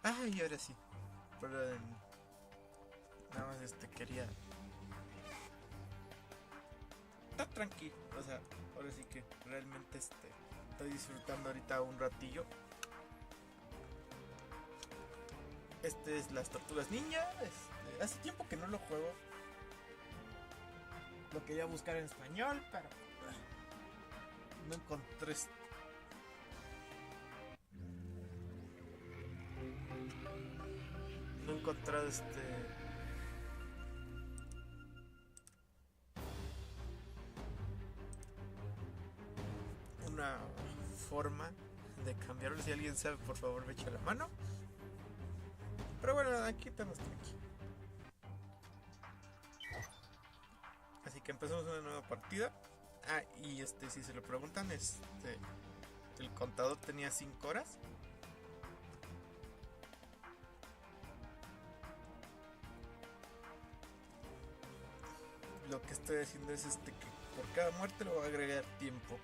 Ay, ahora sí. Pero nada más quería estar tranquilo. O sea, ahora sí que realmente estoy disfrutando ahorita un ratillo. Este es las Tortugas Ninja. Hace tiempo que no lo juego. Lo quería buscar en español, pero no encontré no he encontrado una forma de cambiarlo. Si alguien sabe, por favor me echa la mano. Pero bueno, aquí estamos aquí. Así que empezamos una nueva partida. Ah, y si se lo preguntan, el contador tenía 5 horas. Lo que estoy haciendo es que por cada muerte le voy a agregar tiempo.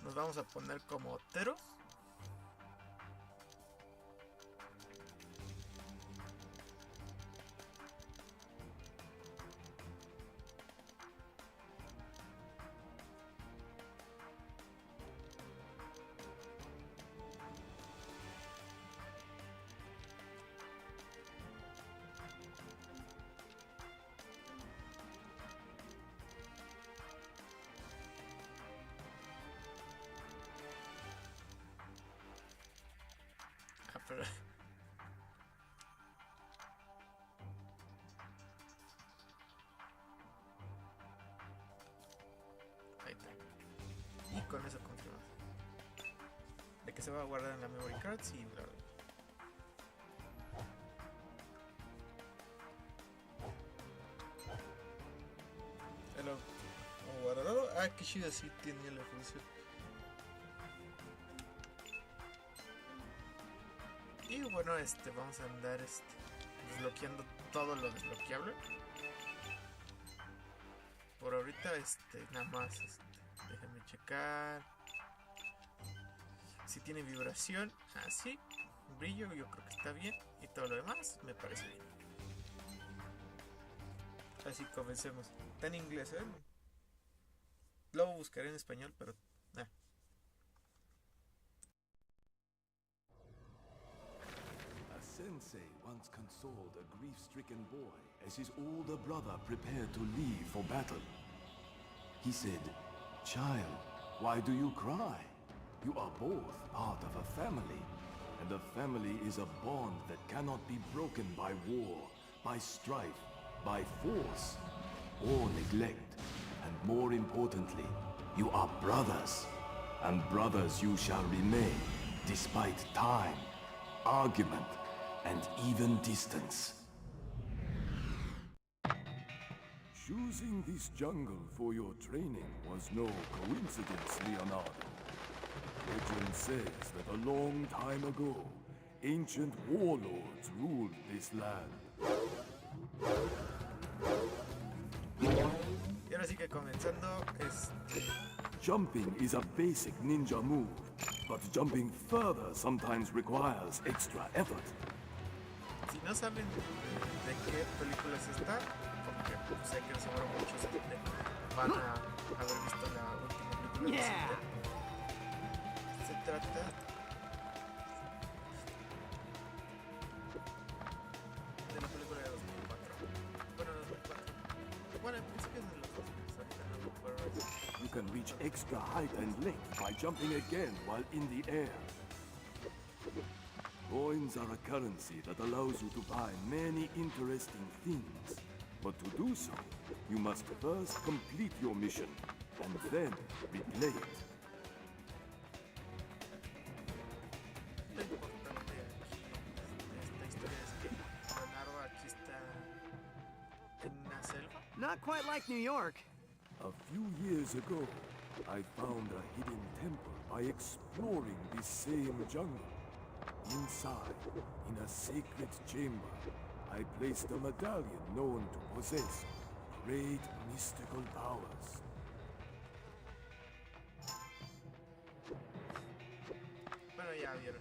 Nos vamos a poner como Oteros. Ah, pero ahí está. Y con eso confirmamos. De que se va a guardar en la memory cards y bla bla. Lo guardado. Ah, qué chido, así tiene la función. Y bueno, vamos a andar desbloqueando todo lo desbloqueable. Por ahorita, nada más, déjenme checar. Si tiene vibración, así, brillo, yo creo que está bien. Y todo lo demás me parece bien. Así comencemos. Está en inglés, ¿eh? Luego buscaré en español, pero nah. A sensei once consoled a grief-stricken boy as his older brother prepared to leave for battle. He said, "Child, why do you cry? You are both part of a family, and a family is a bond that cannot be broken by war, by strife, by force, or neglect. And more importantly, you are brothers, and brothers you shall remain, despite time, argument, and even distance." Choosing this jungle for your training was no coincidence, Leonardo. Legend says that a long time ago, ancient warlords ruled this land. Y ahora sí que comenzando, Jumping is a basic ninja move, but jumping further sometimes requires extra effort. si no saben de qué películas está, porque sé que seguro muchos van a haber visto la última película se trata de la película de 2004. Bueno, 2004. Bueno, en principio es de los 2000, ahorita no me acuerdo. You can reach extra height and length by jumping again while in the air. Coins are a currency that allows you to buy many interesting things. But to do so, you must first complete your mission, and then replay it. Lo importante de esta historia es que Leonardo aquí está en una selva. Not quite like New York. A few years ago, I found a hidden temple by exploring this same jungle. Inside, in a sacred chamber, I placed a medallion known to possess great mystical powers. Bueno, ya vieron.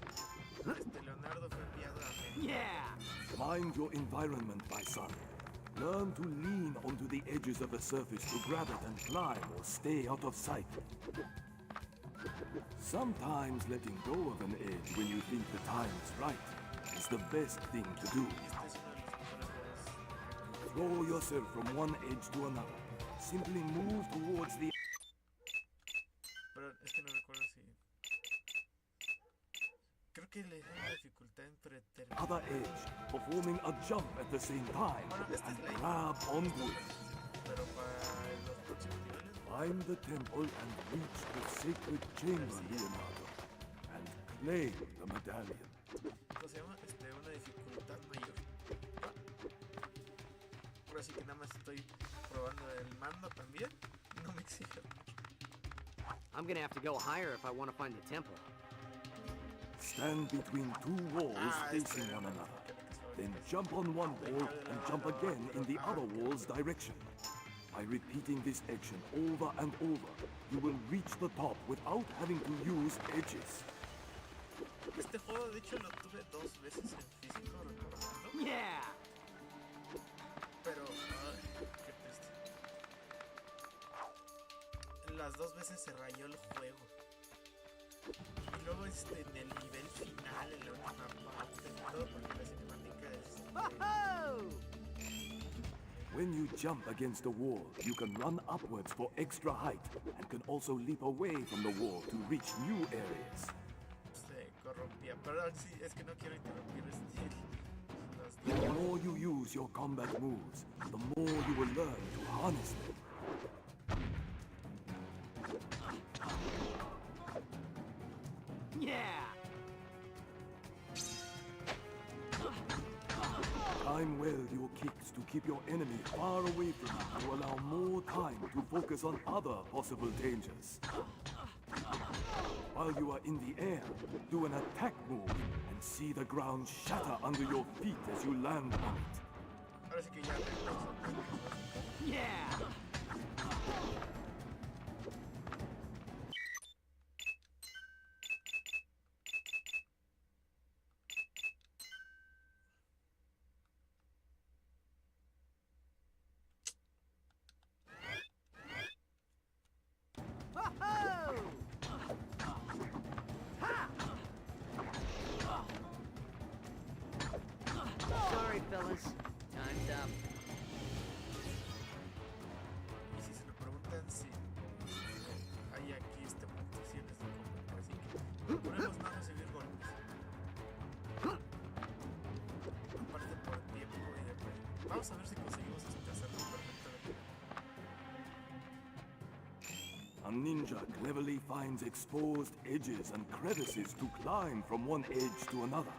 Leonardo fue enviado a América. Yeah! Mind your environment, my son. Learn to lean onto the edges of the surface to grab it and climb or stay out of sight. Sometimes letting go of an edge when you think the time is right is the best thing to do. Este es uno de los mejores juegos. Throw yourself from one edge to another. Simply move towards the Pero es que no recuerdo si... Creo que le da una dificultad en predeterminar. other edge, performing a jump at the same time, Bueno, esta and es la grab onto it. Pero para los próximos niveles... Find the temple and reach the sacred chamber, Leonardo, and claim the medallion. ¿Cómo se llama? Una dificultad mayor. Ahora sí que nada más estoy probando el mando también. No me exige mucho. I'm gonna have to go higher if I want to find the temple. Stand between two walls facing one another. Then jump on one wall and jump again in the other wall's direction. By repeating this action over and over, you will reach the top without having to use edges. Este juego de hecho lo tuve 2 veces en físico, recordando. Yeah! Pero, ay, qué triste. Las 2 veces se rayó el juego. Y luego en el nivel final, en la última parte, todo porque la cinemática es... Whoa! When you jump against a wall, you can run upwards for extra height and can also leap away from the wall to reach new areas. Se corrompía. Perdón, sí, es que no quiero interrumpir The more you use your combat moves, the more you will learn to harness them. Yeah! Time well your kicks to keep your enemy far away from you to allow more time to focus on other possible dangers. While you are in the air, do an attack move and see the ground shatter under your feet as you land on it. Ahora sí que ya me Yeah! Sorry, fellas. Time's up. Y si se lo preguntan si hay aquí puntuaciones de combate, así que procuremos no recibir golpes. Aparte por tiempo y después. Vamos a ver si conseguimos hacerlo perfectamente. A ninja cleverly finds exposed edges and crevices to climb from one edge to another.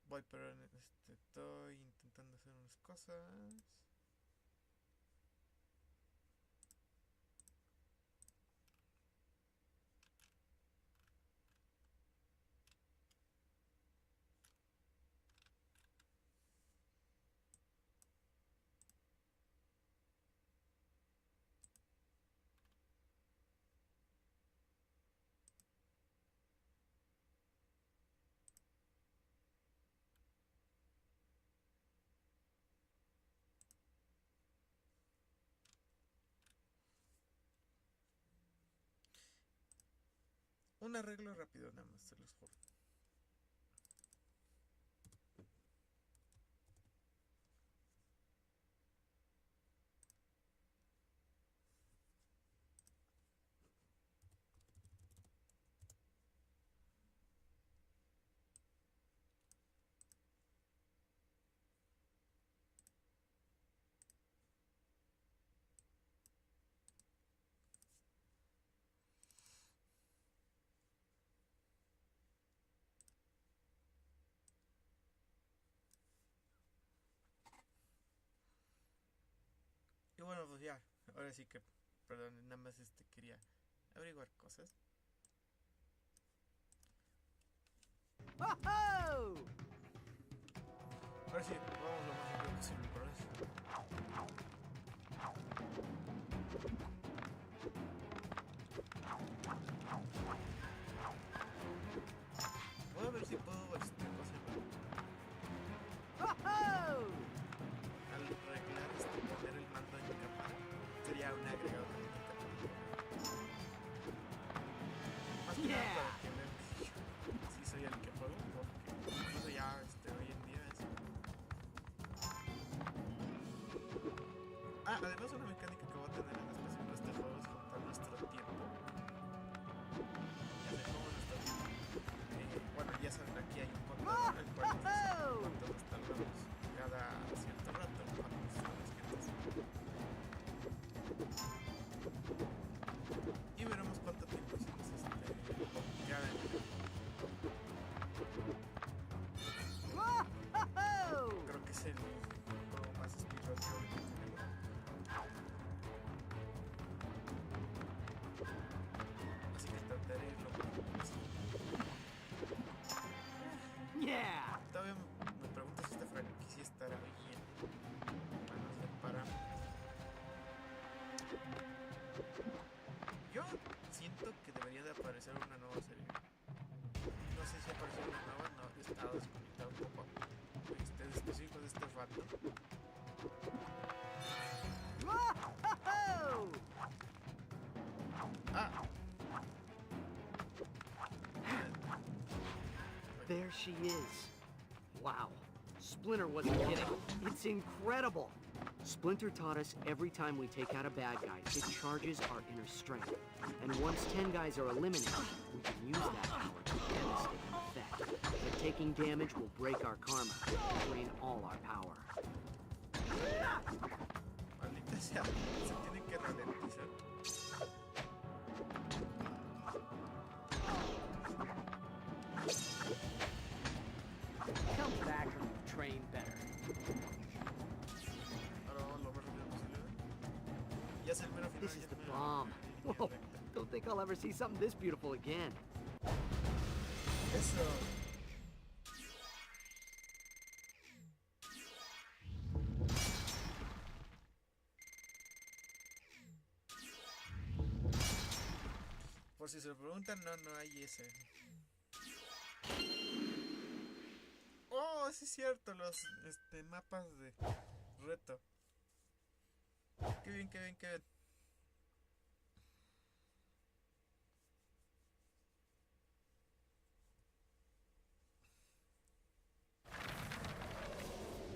Voy, pero estoy intentando hacer unas cosas. Un arreglo rápido nada más, se los juro. pues ya, ahora sí que, perdón, nada más quería averiguar cosas. Whoa! Ahora sí, vamos lo más rápido posible por eso. Voy a ver si puedo al arreglar poner el mando en cámara. Sería un agregado también de cámara. Más que nada para que vean que sí soy el que juego, porque incluso ya hoy en día es. Además una mecánica que voy a tener en especial en este juego es contar nuestro tiempo. Ya sé cómo nuestro tiempo. Bueno, ya saben, aquí hay un contador el cual dice cuánto nos tardamos cada cierto rato cuando nos estamos quietos. Y veremos cuánto tiempo hicimos cada nivel. Creo que es el juego más speedrun que tenemos. Así que trataré lo mejor posible. Yeah! Todavía me pregunto si esta franquicia estará bien en manos de Paramount. Yo siento que debería de aparecer una nueva serie. No sé si apareció una nueva, no, he estado desconectado un poco de específico de este rato. There she is. Wow. Splinter wasn't kidding. It's incredible. Splinter taught us every time we take out a bad guy, it charges our inner strength. And once 10 guys are eliminated, we can use that power to devastating effect. But taking damage will break our karma, drain all our power. Maldita sea, se tiene que ralentizar. Come back or you'll train better. This is the bomb. Whoa, don't think I'll ever see something this beautiful again. Eso. Por si se lo preguntan, no hay ese. Oh, sí es cierto, los mapas de reto. Qué bien, qué bien, qué bien.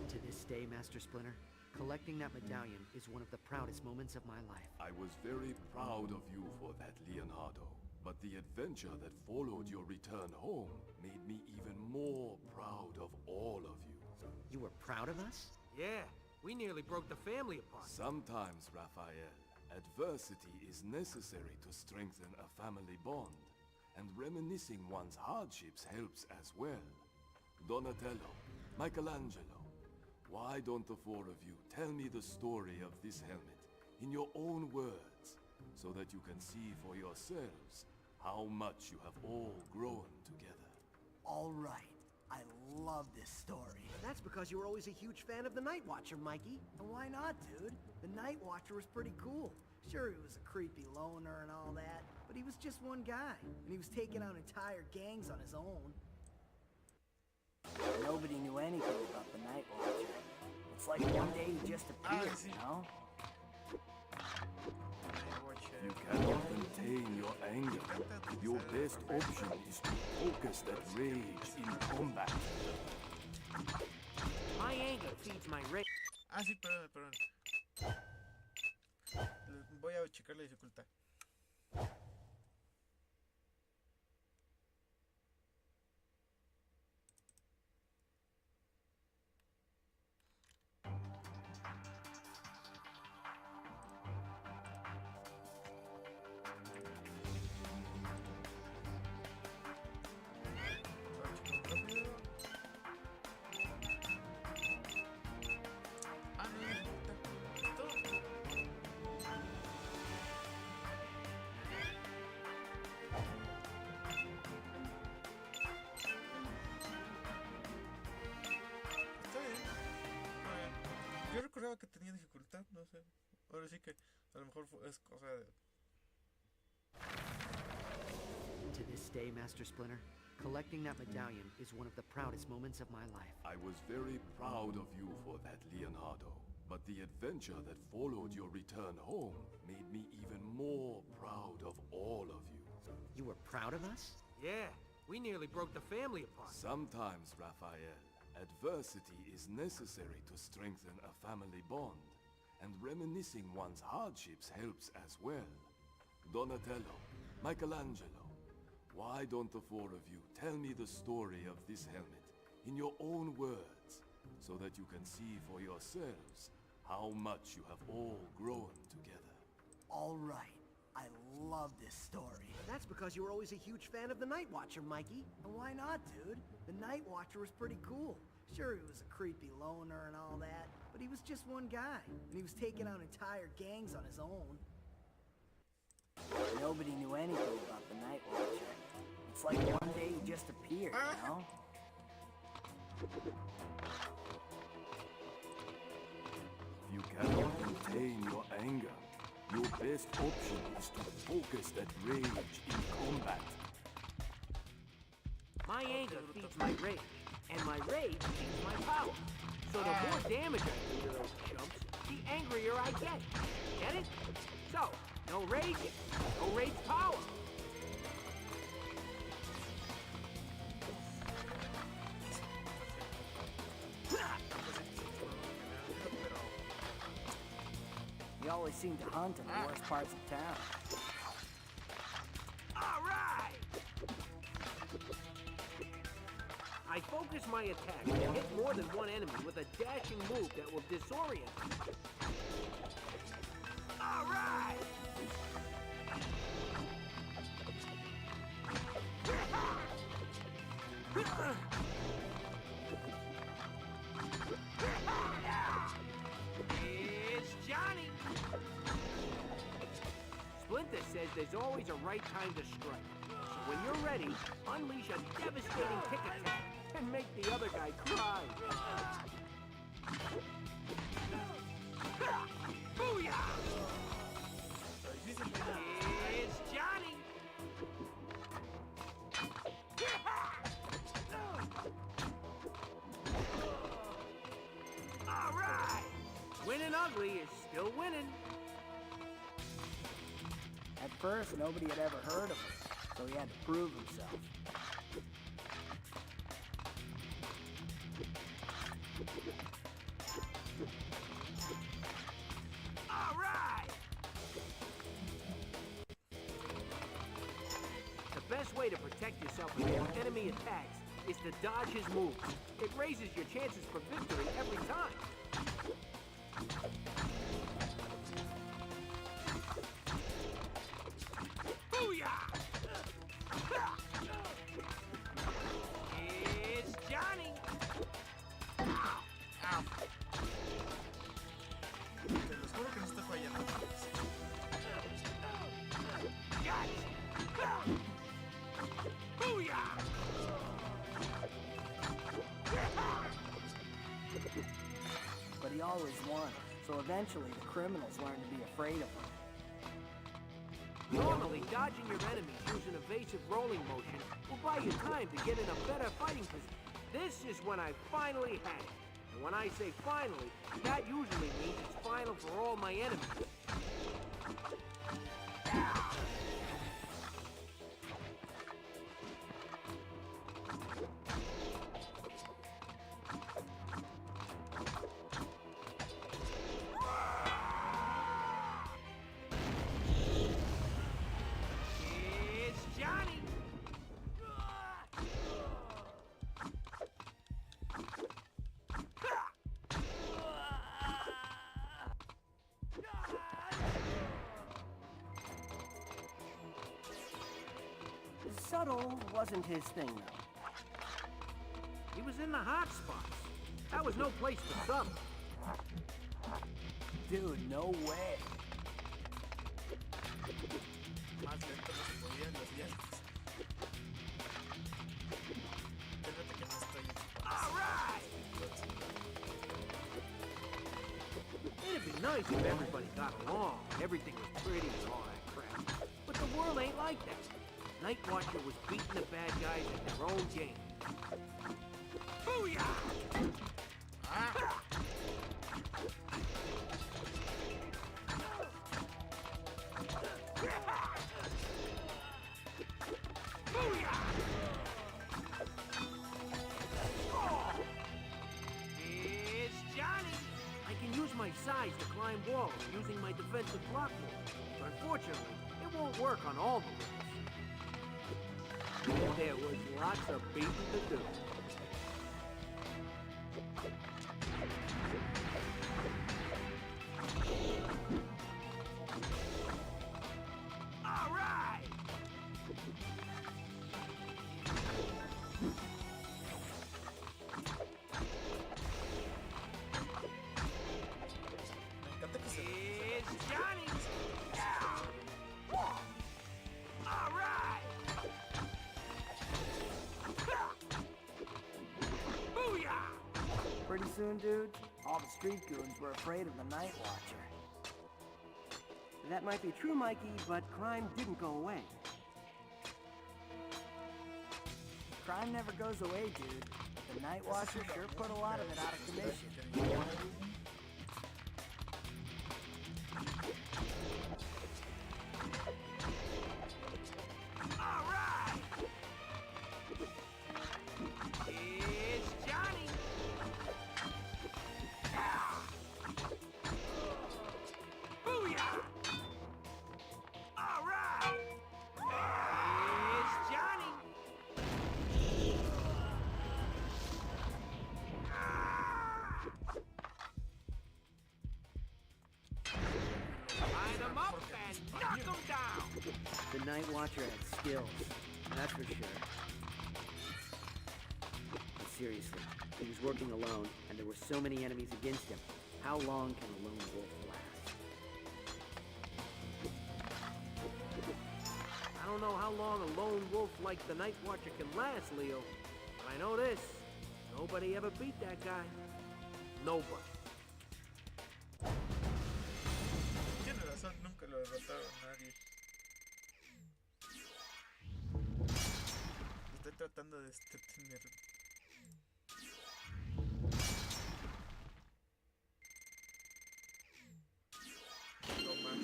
To this day, Master Splinter, collecting that medallion is one of the proudest moments of my life. I was very proud of you for that, Leonardo. But the adventure that followed your return home made me even more proud of all of you. You were proud of us? Yeah, we nearly broke the family apart. Sometimes, Raphael, adversity is necessary to strengthen a family bond, and reminiscing one's hardships helps as well. Donatello, Michelangelo, why don't the four of you tell me the story of this helmet in your own words, so that you can see for yourselves how much you have all grown together? All right. I love this story. That's because you were always a huge fan of the Night Watcher, Mikey. And why not, dude? The Night Watcher was pretty cool. Sure, he was a creepy loner and all that, but he was just one guy, and he was taking out entire gangs on his own. Nobody knew anything about the Night Watcher. It's like one day he just appeared, you know? You cannot contain your anger. Your best option is to focus that rage in combat. My anger feeds my rage. Sí, perdón. Voy a checar la dificultad. está, no sé. Ahora sí que a lo mejor es cosa de... To this day, Master Splinter, collecting that medallion is one of the proudest moments of my life. I was very proud of you for that, Leonardo. But the adventure that followed your return home made me even more proud of all of you. You were proud of us? Yeah, we nearly broke the family apart. Sometimes, Raphael, adversity is necessary to strengthen a family bond, and reminiscing one's hardships helps as well. Donatello, Michelangelo, why don't the four of you tell me the story of this helmet in your own words, so that you can see for yourselves how much you have all grown together? All right. I love this story. That's because you were always a huge fan of the Night Watcher, Mikey. And why not, dude? The Night Watcher was pretty cool. Sure, he was a creepy loner and all that, but he was just one guy, and he was taking out entire gangs on his own. Nobody knew anything about the Night Watcher. It's like one day he just appeared, you know? If you cannot contain your anger, your best option is to focus that rage in combat. My anger feeds my rage, and my rage feeds my power. So the more damage I do to those chumps, the angrier I get. Get it? So, no rage power. He always seemed to hunt in the worst parts of town. All right! I focus my attack to hit more than one enemy with a dashing move that will disorient them. All right! It's Johnny! Splinter says there's always a right time to strike. So when you're ready, unleash a devastating kick attack and make the other guy cry. Booyah! It's Johnny! All right! Winning ugly is still winning. At first, nobody had ever heard of him, so he had to prove himself. All right! The best way to protect yourself against enemy attacks is to dodge his moves. It raises your chances for victory every time. Booyah! It's Johnny! Ow. Te los juro que no está fallando. Gotcha! Booyah! But he always won, so eventually the criminals learned to be afraid of him. Normally, dodging your enemies using evasive rolling motion will buy you time to get in a better fighting position. This is when I finally had it. And when I say finally, that usually means it's final for all my enemies. It's Johnny! Subtle wasn't his thing, though. He was in the hot spots. That was no place for some. Dude, no way. Más lento no se podía en los viajes. Espérate que no estoy. All right! It'd be be nice if everybody got along, everything was pretty and all that crap. But the world ain't like that. Night Watcher was beating the bad guys at their own game. Booyah! Ah. It's Johnny! I can use my size to climb walls using my defensive block move. But unfortunately, it won't work on all the walls. There was lots of beating to do. All right! Me encanta que se It's Johnny! Yeah! All right! Booyah! Pretty soon, dude, all the street goons were afraid of the Night Watcher. That might be true, Mikey, but crime didn't go away. Crime never goes away, dude. The Night Watcher sure put a lot of it out of commission. All right! It's Johnny! Booyah! All right! It's Johnny! Line 'em up and knock 'em down! The Night Watcher had skills, that's for sure. But seriously, he was working alone, and there were so many enemies against him. How long can a lone wolf last? I don't know how long a lone wolf like the Night Watcher can last, Leo. But I know this. Nobody ever beat that guy. Nobody. Tiene razón, nunca lo derrotaron nadie. Estoy tratando de tener lo más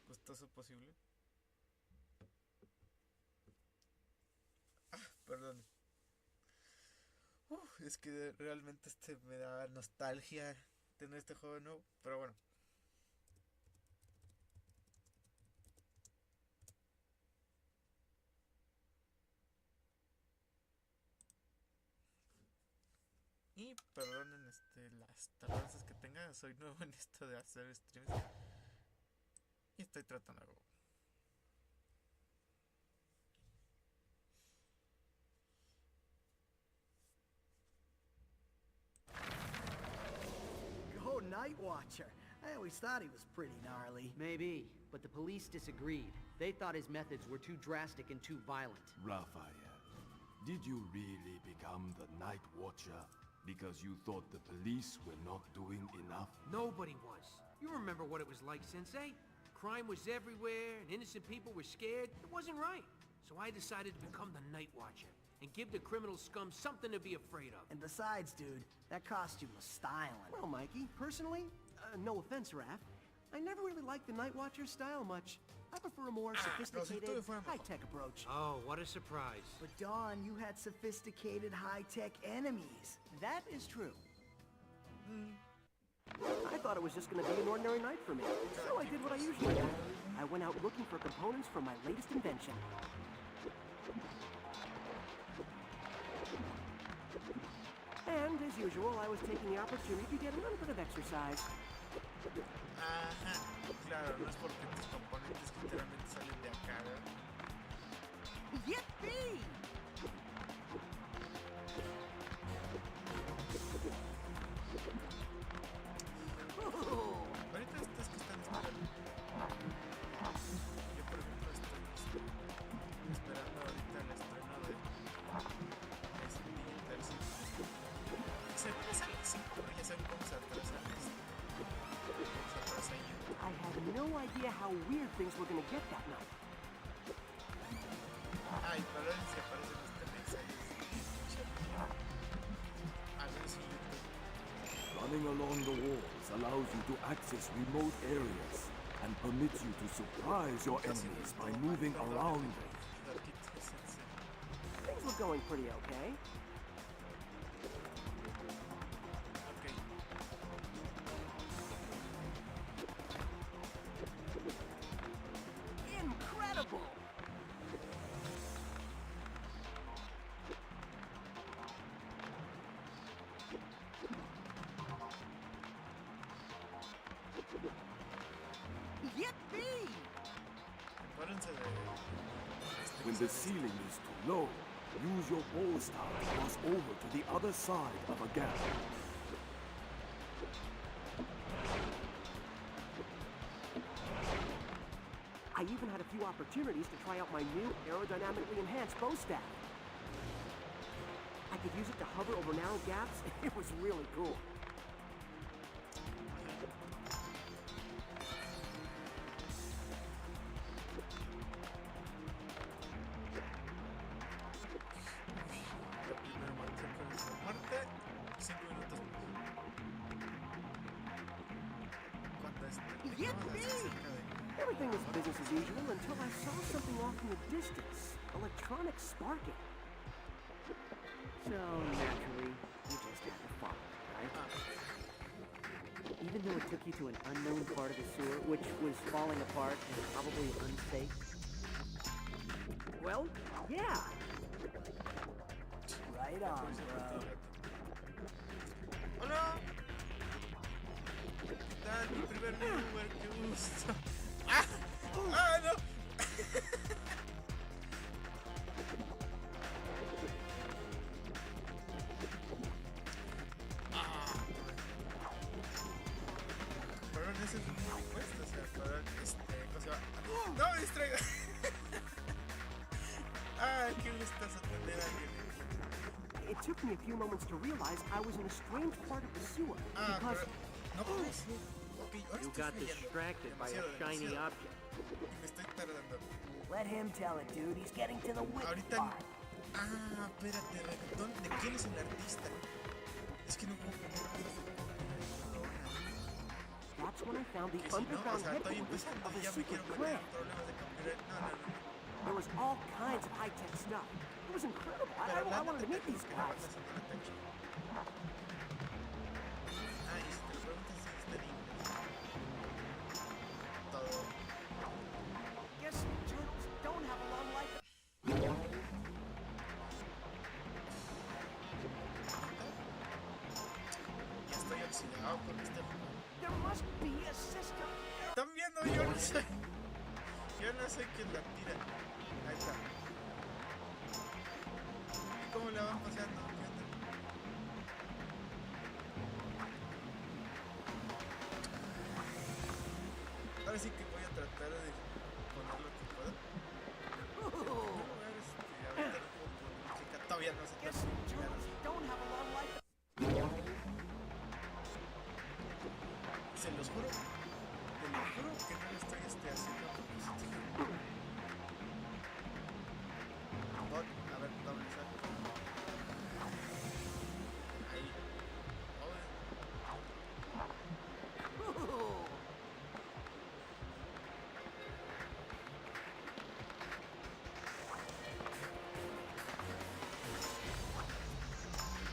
gustoso posible. Ah, perdón. Es que realmente me da nostalgia tener este juego nuevo, pero bueno. Y perdonen las tardanzas que tenga, soy nuevo en esto de hacer streams. Y estoy tratando algo. Go Night Watcher. I always thought he was pretty gnarly. Maybe, but the police disagreed. They thought his methods were too drastic and too violent. Raphael, did you really become the Night Watcher because you thought the police were not doing enough? Nobody was. You remember what it was like, Sensei? Crime was everywhere, and innocent people were scared. It wasn't right. So I decided to become the Night Watcher and give the criminal scum something to be afraid of. And besides, dude, that costume was styling. Well, Mikey, personally, no offense, Raph, I never really liked the Night Watcher's style much. I prefer a more sophisticated, high-tech approach. Oh, what a surprise. But Dawn, you had sophisticated, high-tech enemies. That is true. I thought it was just going to be an ordinary night for me, so I did what I usually do. I went out looking for components for my latest invention. And, as usual, I was taking the opportunity to get a little bit of exercise. Ajá, claro, no es porque tus componentes literalmente salen de acá, ¿verdad? Yippee! Ahorita estas que están esperando. Yo, por ejemplo, estoy esperando ahorita el estreno de Digital City. Según sale el 5, pero ya saben cómo se atrasan no idea how weird things were gonna get that night. Ay, pero él se aparece en este mensaje. A ver si YouTube. Running along the walls allows you to access remote areas and permits you to surprise your enemies by moving around them. Things were going pretty okay. Okay. Incredible! Yippee! Acuérdense de. When the ceiling is too low, use your pole star to cross over to the other side of a gap. I even had a few opportunities to try out my new aerodynamically enhanced bow staff. I could use it to hover over narrow gaps. It was really cool. Primero maté con esa muerte. 5 minutos más. Cuando Yippee! Everything was business as usual until I saw something off in the distance. Electronics sparking. So, naturally, you just had to follow, right? Even though it took you to an unknown part of the sewer, which was falling apart and probably unsafe. Well, yeah. Right on, bro. Hola. ¿Qué tal? Mi primer viewer, qué gusto. ¡Ah! ¡Ah, no! Pero en ese puesto, o sea, para ¿cómo se llama? ¡No me distraigo! ¡Ah, qué gustazo tener a alguien! It took me a few moments to realize I was in a strange part of the sewer. Ah, Because pero no puede ser. Ok, ahora you estoy got fallando. distracted by a shiny Demasiado. object. Y me estoy tardando. Let him tell it, dude. He's getting to the wit Ahorita. part. Ah, espérate, reggaetón. ¿De quién es el artista? Es que no puedo poner That's when I found the que si no, o underground sea, estoy headquarters empezando of y a ya me quiero secret meter clan. en problemas de copyright. No, no, no. There was all kinds of high-tech stuff. It was incredible. Pero I hablando wanted to de meet these que la guys. banda sonora está chida. Ah, y si te lo preguntas si está en inglés. Todo. Guess turtles don't have a long life. Ya estoy oxidado con este juego. There must be a system. ¿Están viendo? Yo no sé. Yo no sé quién la tira. Ahí está. ¿Y cómo la van pasando? ¿Qué onda? Ahora sí que voy a tratar de poner lo que pueda. Quiero ver ahorita no puedo poner música. Todavía no sé Guess qué. turtles don't have a long life. Se los juro. Te lo juro que no lo estoy haciendo a propósito. A ver, doble salto. Ahí.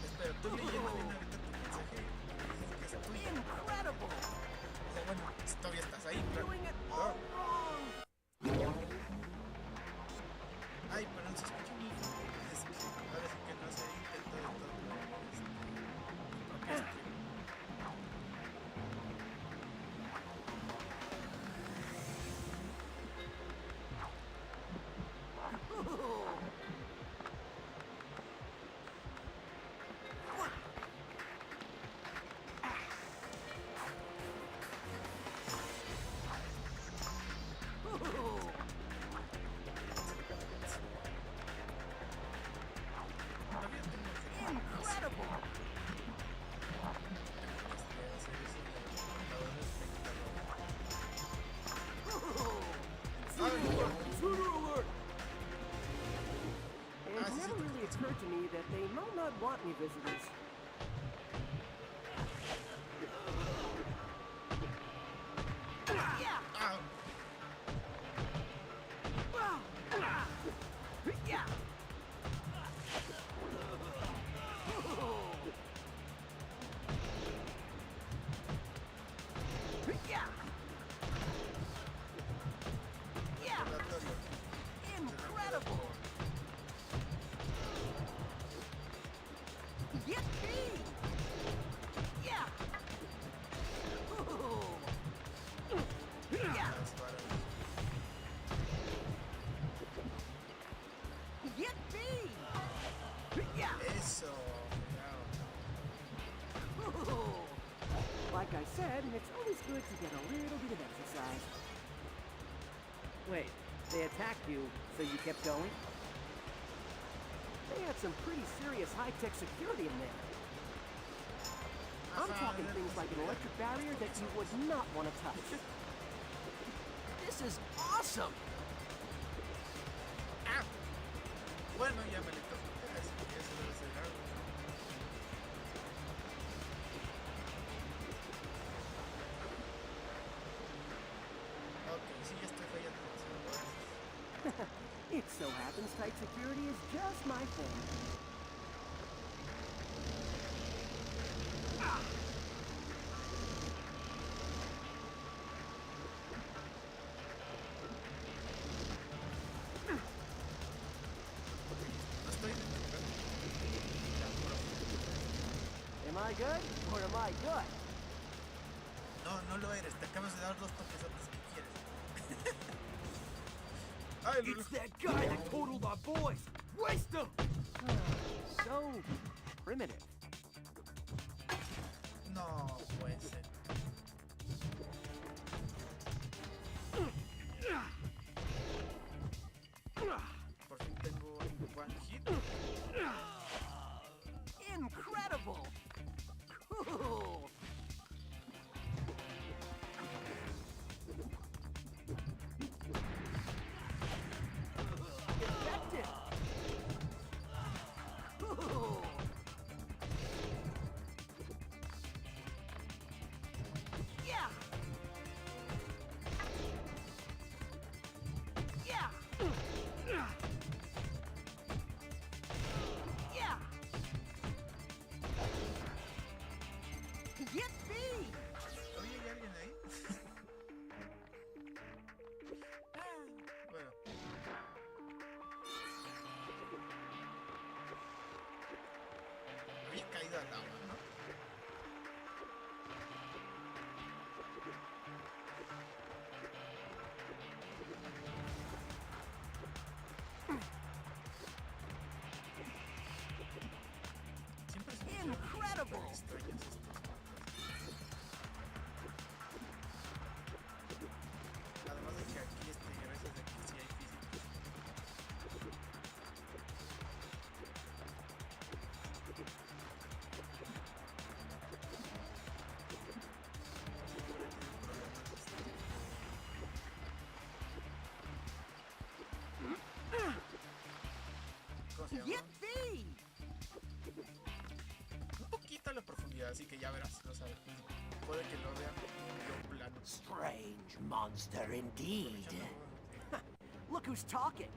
Espera, estoy leyendo bien ahorita tu mensaje. Dices que es tuyo. Incredible. O sea, bueno, Wait, they attacked you, so you kept going? They had some pretty serious high-tech security in there. I'm talking things like an electric barrier that you would not want to touch. This is awesome! Ah. Bueno, ya me le toco. Eso debe ser algo. Ok, sí, ya estoy fallando demasiado. It so happens tight security is just my thing. No estoy identificando. Am I good, or am I good? No, no lo eres. Te acabas de dar dos toques antes que quieres. Ay, el It's reloj. that guy that totaled our boys! Waste him! So primitive. No puede ser. Por fin tengo one hit. Incredible! Cool! Effective! Cool! Yeah! Yeah! Yeah! Yippee! Oye, ¿hay alguien ahí? Bueno. Había caído al agua, ¿no? Siempre se me hicieron Incredible! súper extrañas estas cosas. Además de que aquí, gracias a que sí hay físicos. ¿Cómo se llama? Yippee! Un poquito a la profundidad, así que ya verás, no sabes. Puede que lo vean de un plano. Strange monster indeed. Aprovechando- Look who's talking.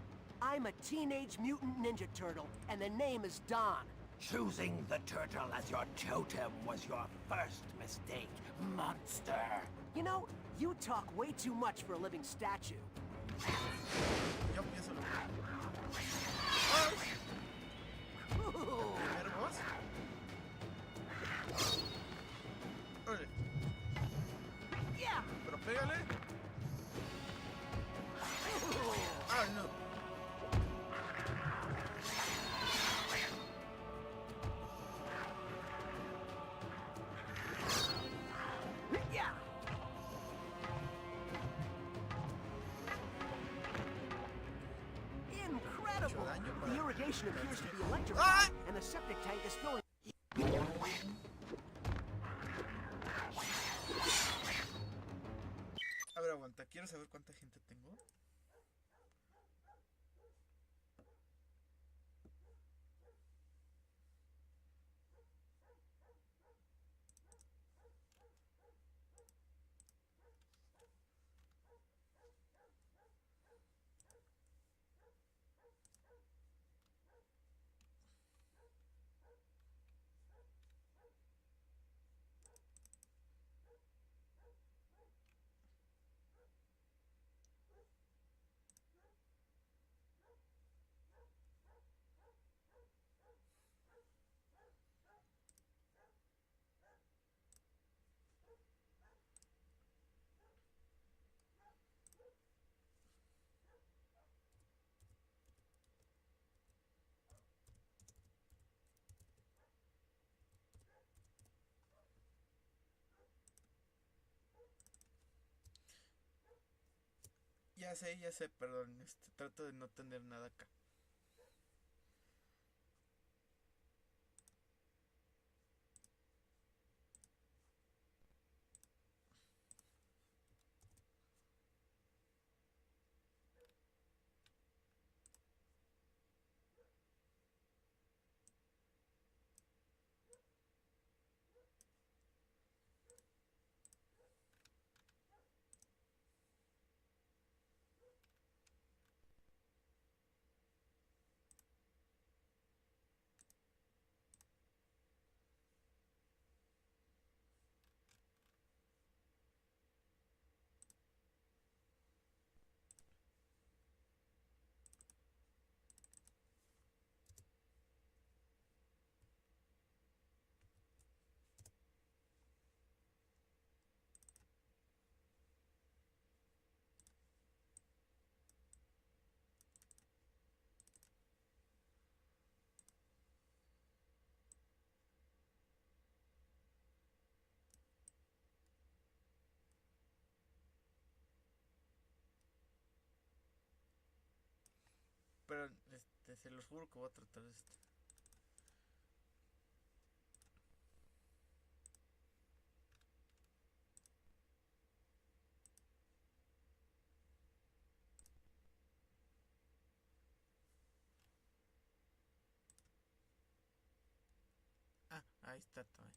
I'm a teenage mutant ninja turtle, and the name is Don. Choosing the turtle as your totem was your first mistake, monster. You know, you talk way too much for a living statue. Yo pienso lo mismo. Cool. Primer boss. Órale, Yeah. pero pégale. Cool. Ah, no. Yeah. Incredible. daño para- The irrigation appears to be electrified, Ah! and the septic tank is filling. A ver, aguanta. Quiero saber cuánta gente tengo. ya sé, perdón. Trato de no tener nada acá. Pero, se los juro que voy a tratar de esto. Ah, ahí está todo.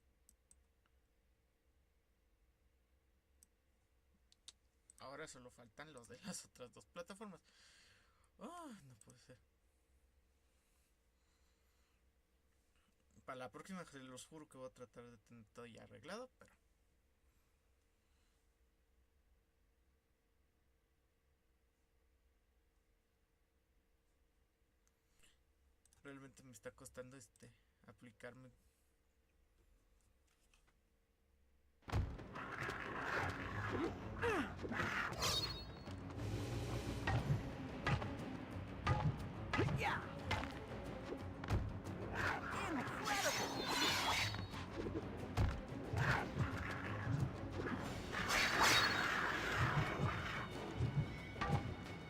Ahora solo faltan los de las otras dos plataformas. Oh, no puede ser. Para la próxima se los juro que voy a tratar de tener todo ya arreglado, pero... realmente me está costando aplicarme. Yeah! Incredible!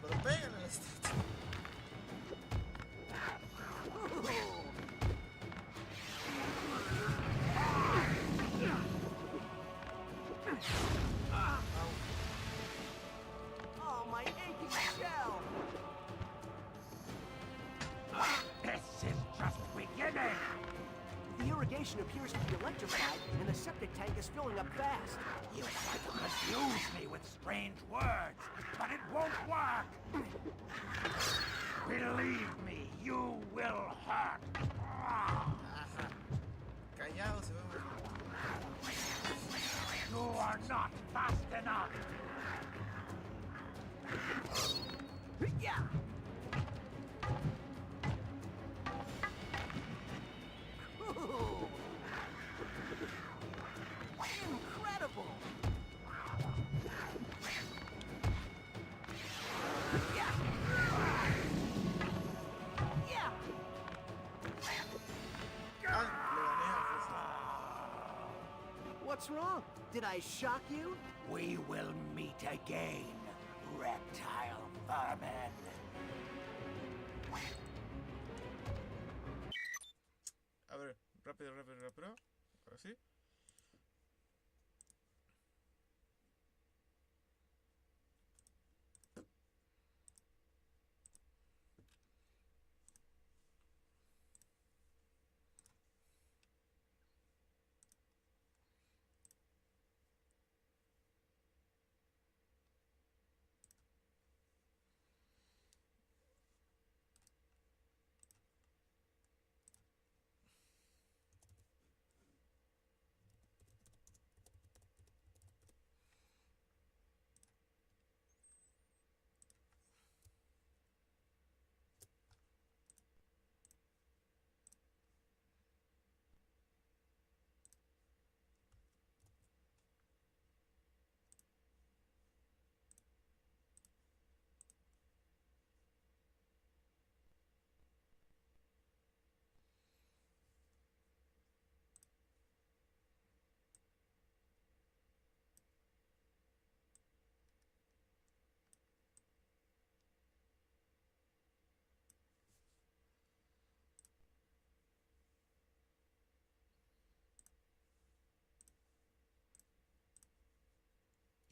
Pero pegan a la estatua. Oh, my aching shell! This is just beginning! The irrigation appears to be electrified, and the septic tank is filling up fast. You try to confuse me with strange words, but it won't work! Believe me, you will hurt! Ajá. Callado se ve muy... You are not fast enough! Yeah! Ooh. Incredible! Yeah! Yeah! Ah, le gané a Rosa. What's wrong? Did I shock you? We will meet again, reptile vermin. A ver, rápido. Ahora sí.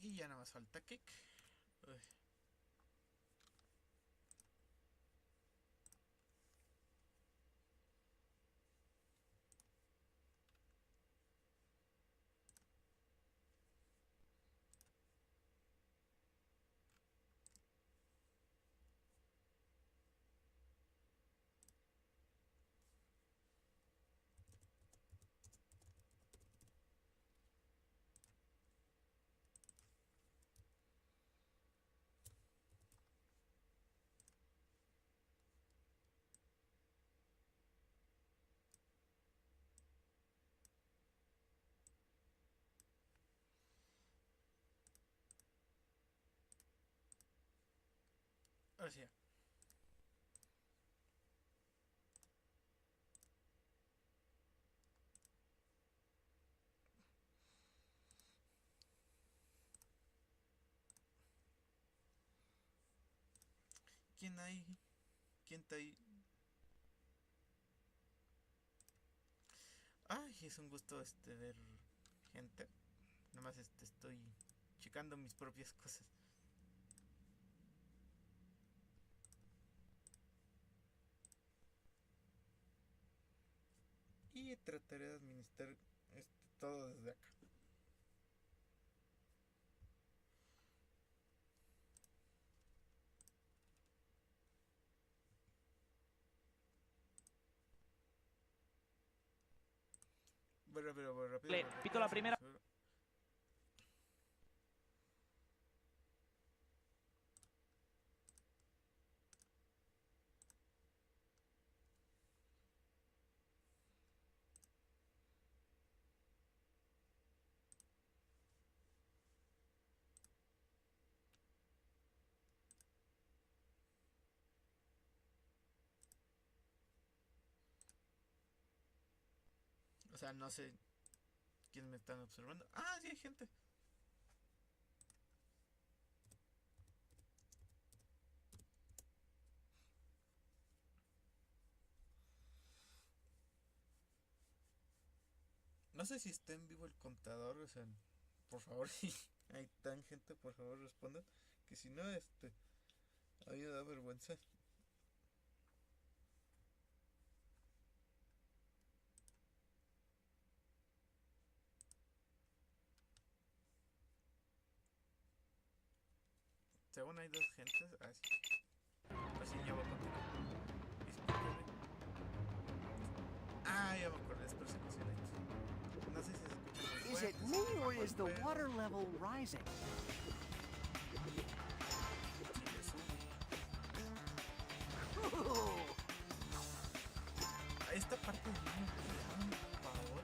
Y ya nada más falta Kick. Uy. Ahora sí. ¿Quién hay? ¿Quién está ahí? Ay, es un gusto ver gente. Nada más estoy checando mis propias cosas. Y trataré de administrar todo desde acá. Voy rápido. Le pito la primera. O sea, no sé quién me están observando. Ah, sí hay gente. No sé si está en vivo el contador, o sea, por favor, si hay tan gente, por favor respondan. Que si no, a mí me da vergüenza. Según hay dos gentes, así. Así ya voy a continuar. Discúlpeme. Ah, ya me acordé, es persecución X. No sé si se escuchan los Is it huevos, me or bajo is the el pedo. water level rising? Si le subo. A esta parte de mí me da un pavor.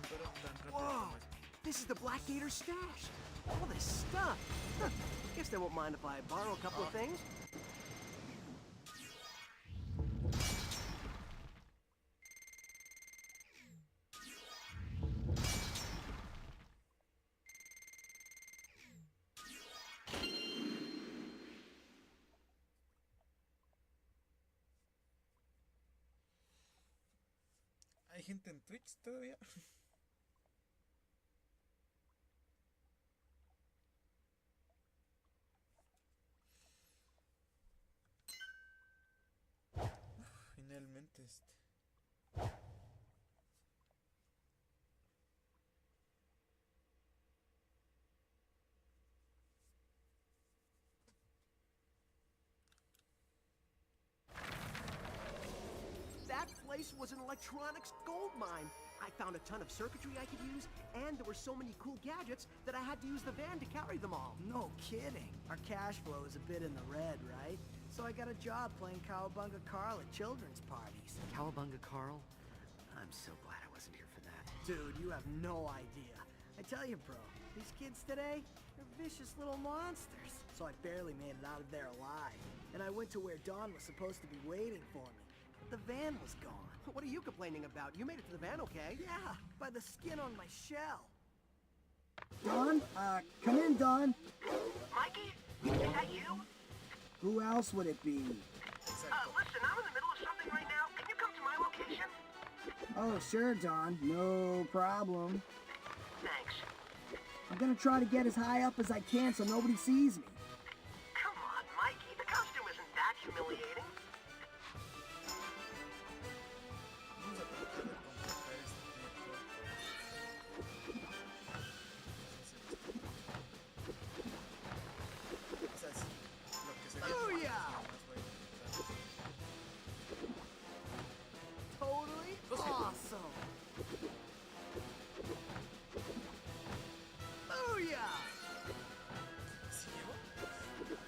Pero tan rápido Whoa! como esto. This is the Black Gator stash. All this stuff. Huh. Guess they won't mind if I borrow a couple of things. ¿Hay gente en Twitch todavía? Finalmente That place was an electronics gold mine. I found a ton of circuitry I could use, and there were so many cool gadgets that I had to use the van to carry them all. No kidding. Our cash flow is a bit in the red, right? So I got a job playing Cowabunga Carl at children's parties. Cowabunga Carl? I'm so glad I wasn't here for that. Dude, you have no idea. I tell you, bro, these kids today, they're vicious little monsters. So I barely made it out of there alive. And I went to where Dawn was supposed to be waiting for me. the van was gone. What are you complaining about? You made it to the van, okay? Yeah, by the skin on my shell. Don, come in, Don. Mikey? Is that you? Who else would it be? Exacto. Listen, I'm in the middle of something right now. Can you come to my location? Oh, sure, Don. No problem. Thanks. I'm gonna try to get as high up as I can so nobody sees me. Come on, Mikey. The costume isn't that humiliating. Vamos a tratar de completar este cuerpo. O sea, sí, lo que sería Booyah! más voy a intentar. Totally awesome. Booyah! ¿Sí llego?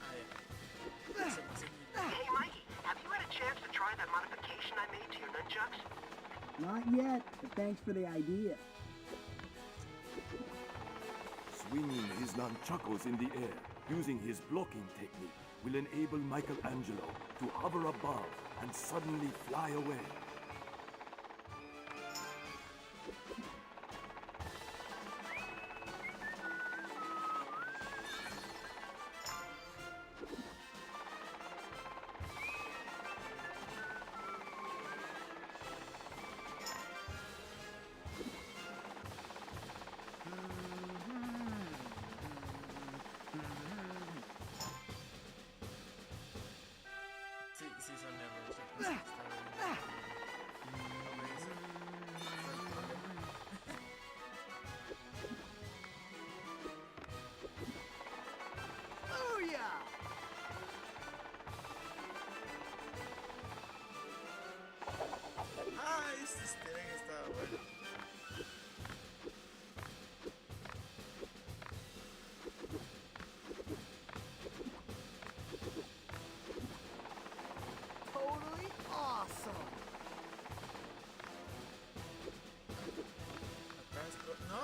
Ah, ya. Se me hace muy Hey, Mikey, have you had a chance to try that modification I made to your nunchucks? Not yet, but thanks for the idea. Swinging his nunchuckos in the air, using his blocking technique, will enable Michelangelo to hover above and suddenly fly away. Sí, sí son errores. Yo pensé que estaba bien. Obedece. Fue el problema. Booyah! Ah, este easter egg estaba bueno. Totally awesome. Acá esto. ¡No!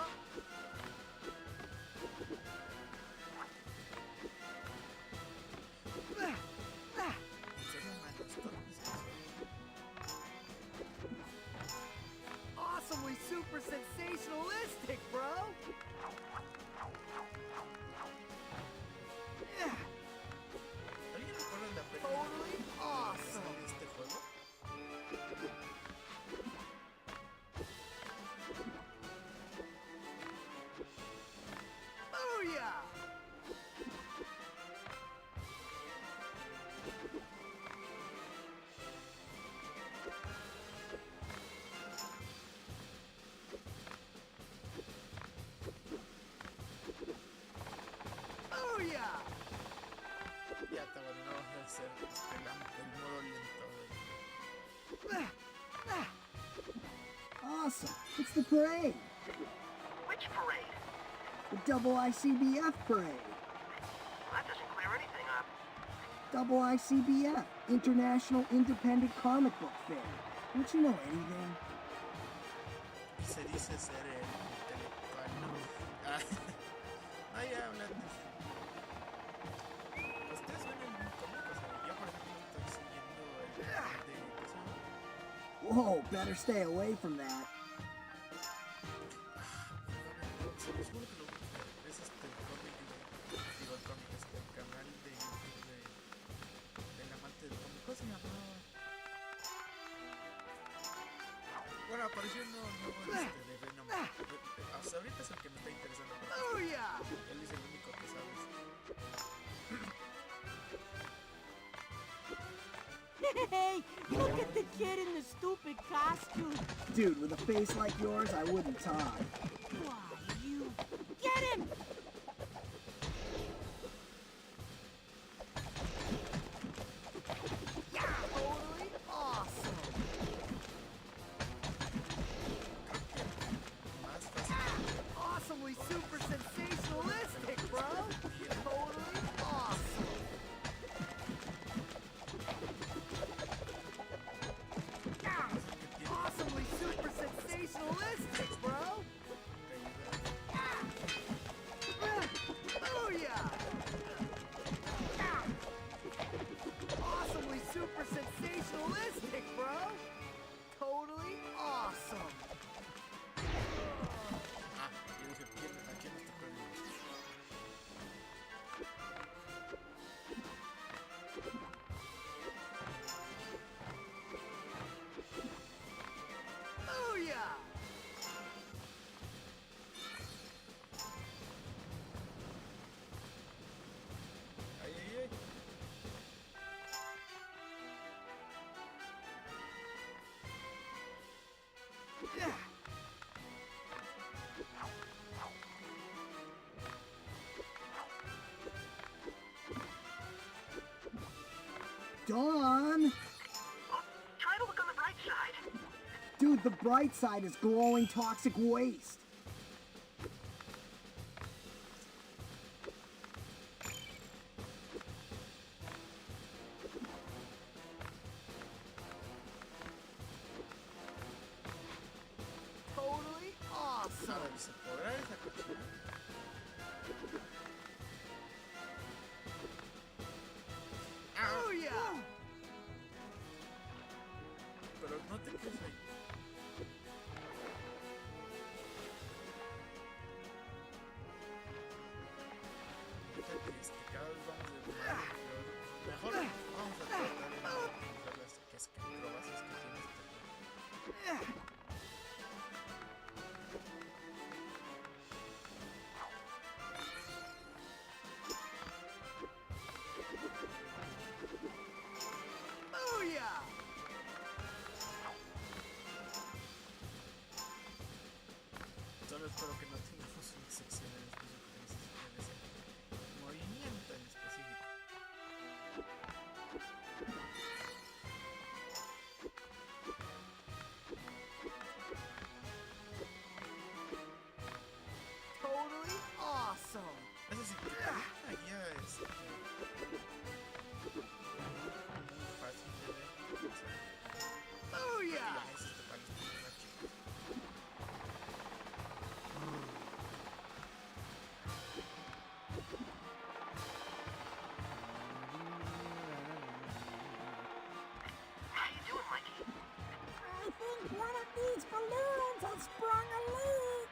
¿En serio, mano? Esto Awesomely super sensationalistic, bro. Yeah, ¿Alguien recuerda la película totally awesome. de este juego? Booyah! Booyah! Ya te abandonó de hacer el modo lento, güey. Awesome. It's the parade. Which parade? The double ICBF parade. Well, that doesn't clear anything up. Double ICBF, International Independent Comic Book Fair. Don't you know anything? Y se dice ser el intelectual, ¿no? Ah, no, ya hablando. Ustedes ven el cómic, o sea, yo por ejemplo estoy siguiendo el de ¿qué se llama? Whoa, better stay away from that. Se los juro que lo busco. Es el cómic, digo el cómic, el canal de YouTube del amante del cómic. ¿Cómo se llamaba? Bueno, apareció uno nuevo de Venom. Hasta ahorita es el que me está interesando. Booyah! Él es el único que sabes. Hey, look at the kid in the stupid costume. Dude, with a face like yours, I wouldn't talk. Why, you... Get him! Totally awesome. Más fácil. Awesomely super sensationalistic, bro. Totally awesome. Awesomely super sensationalistic, bro. Te ayuda. Dawn! Try to look on the bright side. Dude, the bright side is glowing toxic waste. Totally awesome. A ver, ¿se podrá esa cocina? Oh yeah. Pero no te quedes ahí. Cada vez vamos de mal en peor. Mejor vamos a tratar de usar las acrobacias que tiene este juego. Oh yeah. Solo espero que no tengamos una sección en específico que necesite de ese movimiento en específico. Totally awesome. Eso sí, que tenga una guía es muy fácil de ver. O sea, Oh yeah. ya es para los más chicos. How you doing, Mikey? I think one of these balloons has sprung a leak.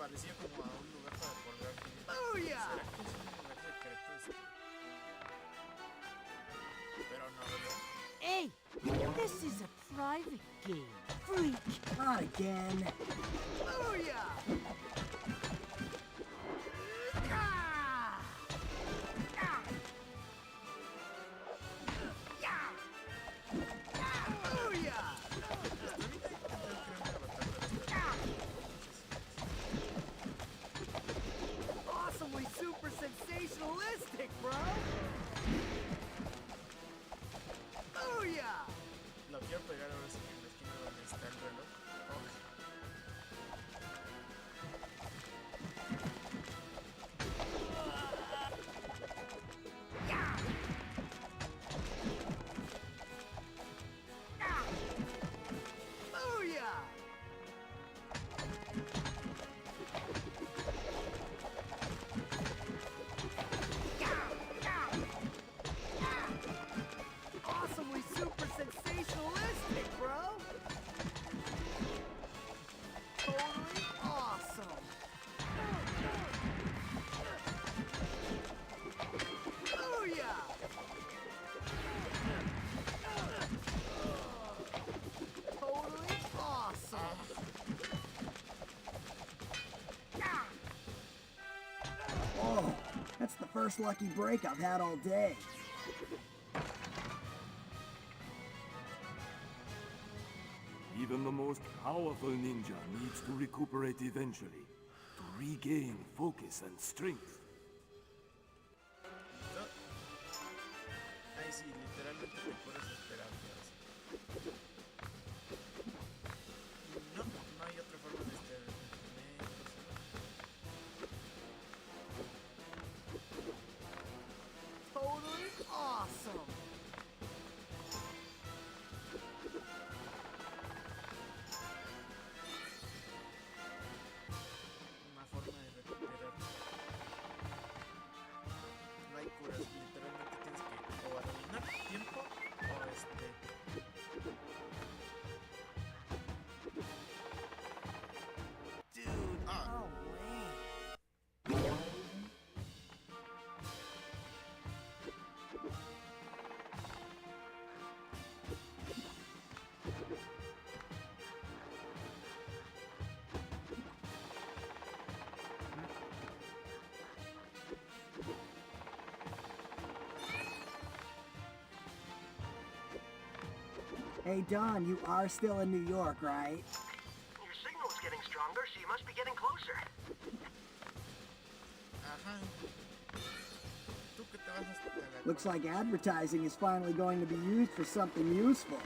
Parecía como a un lugar para colgar billetes. Oh yeah. ¿Será que es un lugar secreto este? Pero no, ¿verdad? Hey, this is a private game, freak. Not again. Oh yeah. Ah. Ah. Yeah. Oh yeah. Awesomely super sensationalistic, bro. Oh yeah. Lo quiero pegar ahora sí en la esquina donde está el reloj. Ok. Yeah. Ah. Oh yeah. Awesomely super sensationalistic, bro. Totally awesome. Oh yeah. Totally awesome. Oh, that's the first lucky break I've had all day. Even the most powerful ninja needs to recuperate eventually, to regain focus and strength. No. Ahí sí, literalmente te puedes esperar. No, no hay otra forma de estar. Totally awesome. Una forma de recuperar. No hay curas, literalmente tienes que o adominar tiempo o Hey, Don, you are still in New York, right? Your signal's getting stronger, so you must be getting closer. Ajá. ¿Tú qué te vas hasta la Looks like advertising is finally going to be used for something useful.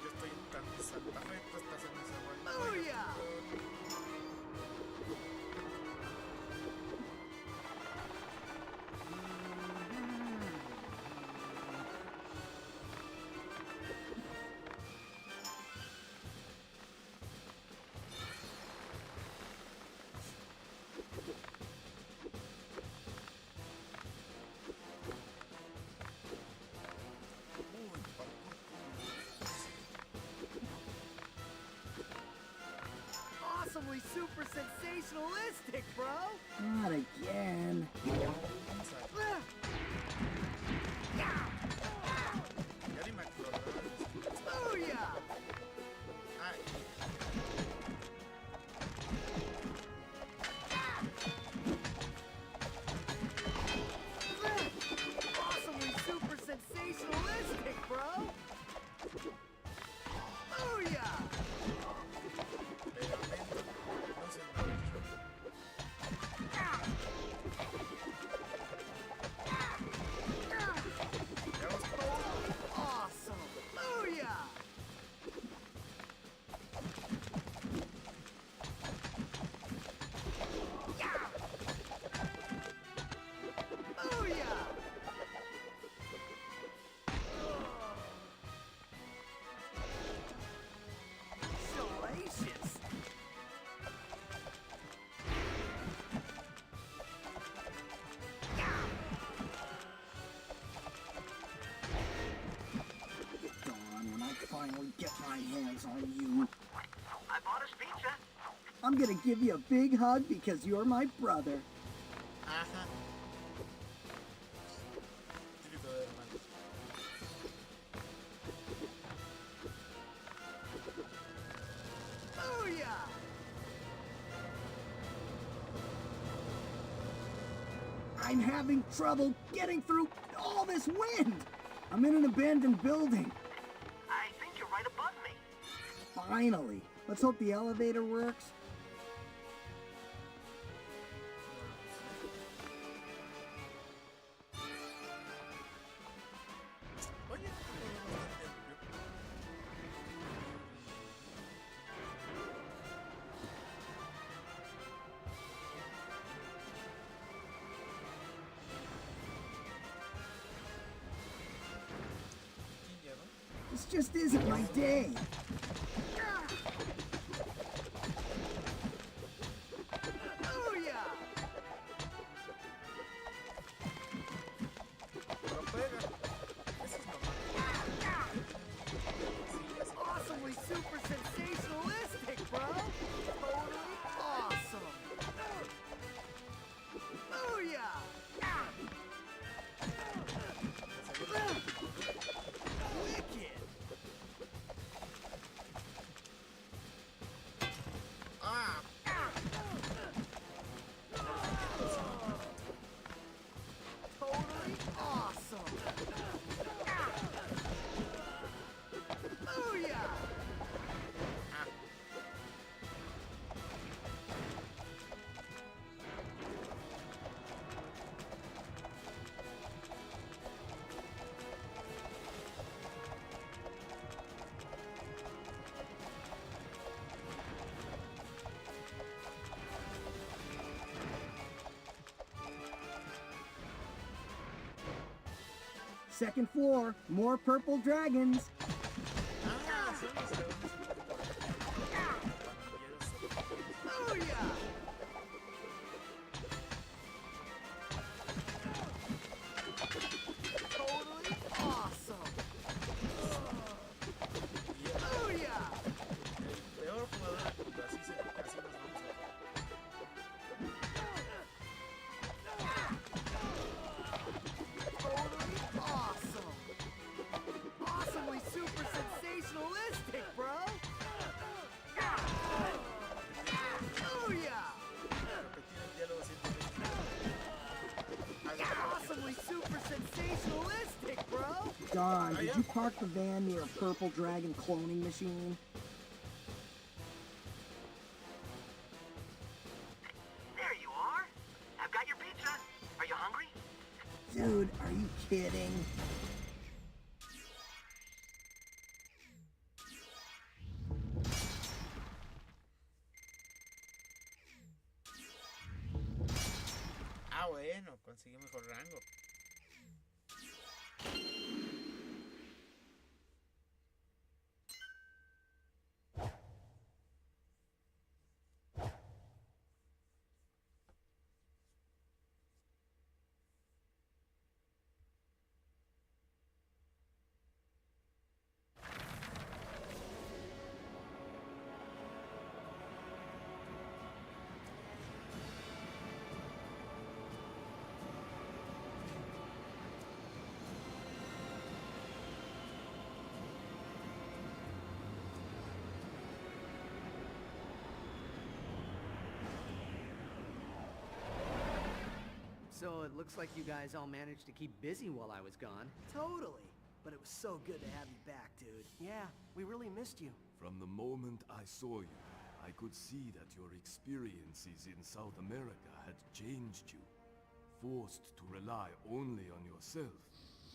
Yo estoy en Santa Fe, tú estás en ese rollo. Oh, yeah. Awesomely super sensationalistic, bro. Not again. Ya ni me acordaba de eso. Oh, yeah. Ay, Awesomely super sensationalistic, bro. Oh, yeah. pegamento. No sé nada. Ya vamos por Awesome. Oh, yeah. Oh, yeah. Salacious. Don, when I finally get my hands on you, I bought us pizza. I'm gonna give you a big hug because you're my brother. Ajá. Típico de hermanos. Oh, yeah. I'm having trouble getting through all this wind. I'm in an abandoned building. I think you're right above me. Finally. Let's hope the elevator works. Oye, ¿quién ya no? This just isn't my day. Oh, yeah. Pero pega. Eso es normal. Sí, ya sé. Awesomely super sensationalistic, bro. Totally awesome. Oh, yeah. Wicked. Ah, Totally awesome. Oh, yeah. Second floor, more purple dragons. ah, son los dragones pandilleros. Oh, yeah. Totally awesome. Oh, yeah. El peor jugador del mundo, así nos vamos a Totally awesome. Awesomely super sensationalistic, bro. Oh, yeah. repetir el diálogo 100 veces. Awesomely super sensationalistic, bro. Don, did you park the van near a purple dragon cloning machine? There you are. I've got your pizza. Are you hungry? Dude, are you kidding? Ah, bueno, consiguió mejor rango. So it looks like you guys all managed to keep busy while I was gone. Totally. But it was so good to have you back, dude. Yeah, we really missed you. From the moment I saw you, I could see that your experiences in South America had changed you. Forced to rely only on yourself,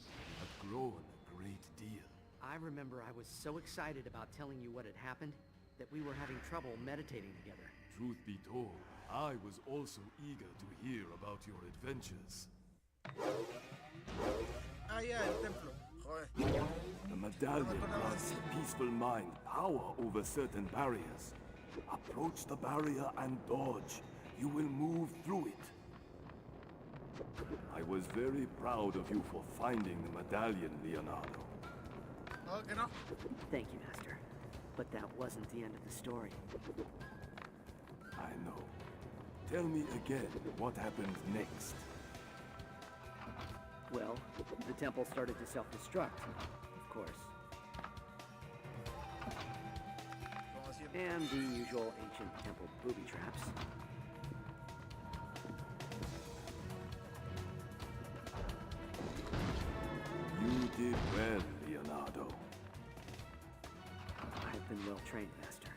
you had grown a great deal. I remember I was so excited about telling you what had happened that we were having trouble meditating together. Truth be told, I was also eager to hear about your adventures. Ah, ya, el templo. Joder. The medallion grants a peaceful mind power over certain barriers. Approach the barrier and dodge. You will move through it. I was very proud of you for finding the medallion, Leonardo. No, que no. Thank you, Master. But that wasn't the end of the story. I know. Tell me again what happened next. Well, the temple started to self-destruct, of course. Como siempre. And the usual ancient temple booby traps. You did well, Leonardo. I've been well trained, Master.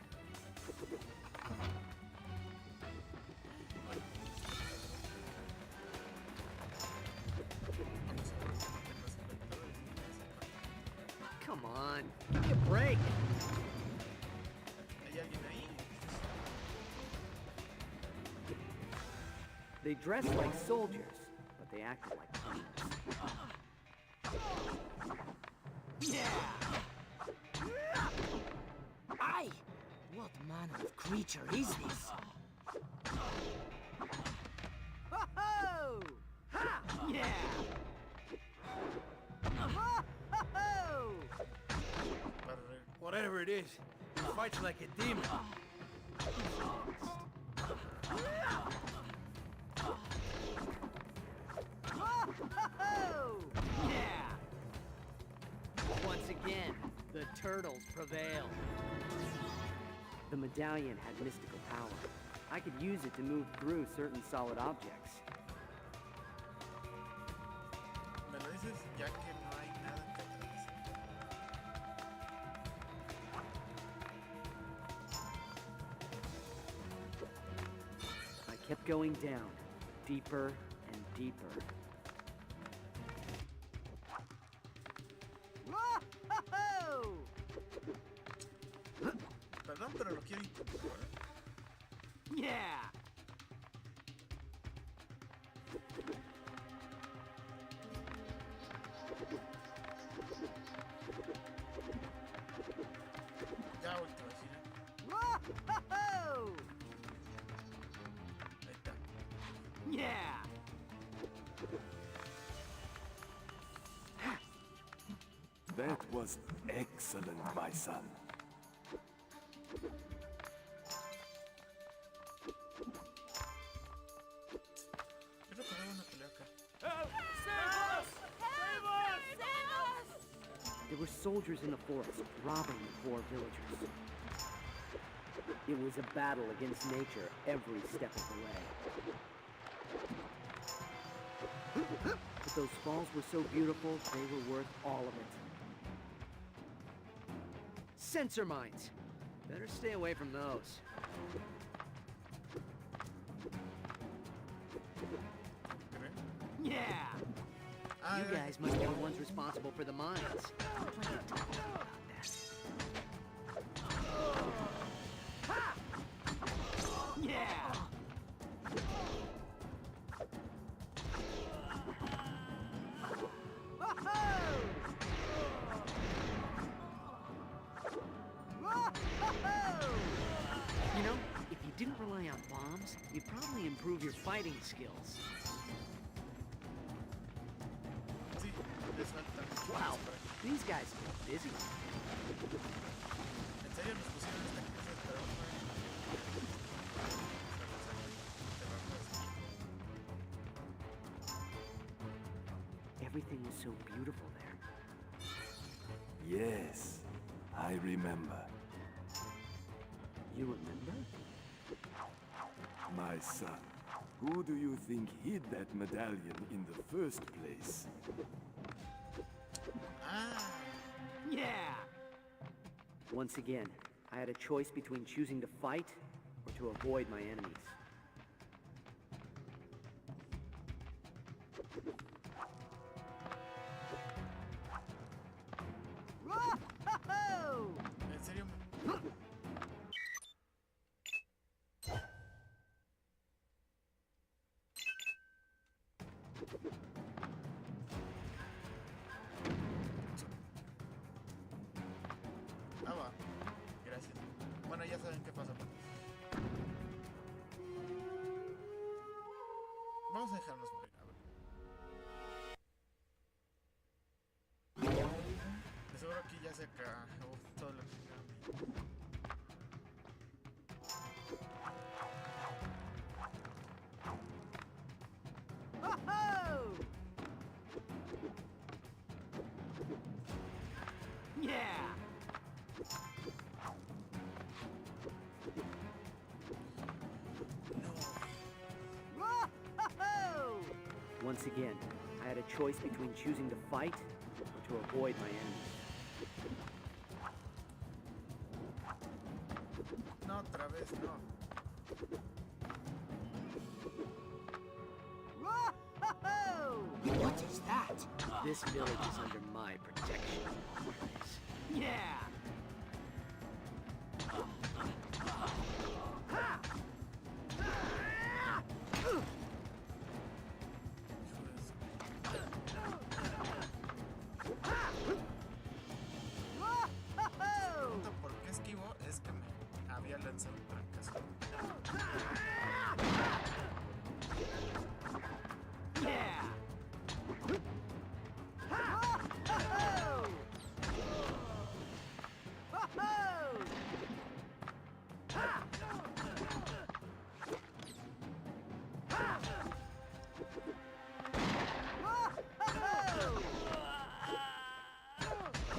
Come on, give me a break. ¿Hay alguien ahí? They dress like soldiers, but they acted like punks. Aye! What manner of creature is this? Ho-ho! Ha! Yeah! Ho-ho! Whatever it is, he fights like a demon. Ho-ho! Yeah! Once again, the turtles prevailed. The medallion had mystical power. I could use it to move through certain solid objects. Me lo dices ya que no hay nada que atravesar. I kept going down, deeper and deeper. Whoa! Perdón, pero lo quiero intentar. Yeah! Ya última, ¿sí? Whoa! Ahí está. Yeah! That was excellent, my son. Quiero parar una pelea acá. There were soldiers in the forest, robbing the poor villagers. It was a battle against nature every step of the way. The But those falls were so beautiful, they were worth all of it. Sensor mines! Better stay away from those. Yeah! You guys must be the ones responsible for the mines. Plenty of talking about that. Ha! Yeah! You know, if you didn't rely on bombs, you'd probably improve your fighting skills. Sí, les faltan muchos Wow, para que- these guys are busy. ¿En serio nos pusieron esta cosa de trabajo? Everything was so beautiful there. Yes, I remember. You remember? My son, who do you think hid that medallion in the first place? Ah, Yeah! Once again, I had a choice between choosing to fight or to avoid my enemies. ¿en serio? Ah, va. Gracias. Bueno, ya saben qué pasa. Vamos a dejarnos morir. A ver. De seguro aquí ya se acabó todo lo que queda. Yeah! Once again, I had a choice between choosing to fight or to avoid my enemies. No, otra vez no. What is that? This village is under my protection. Yeah! Pregunta por qué esquivo es que me había lanzado un trancazo. Yeah!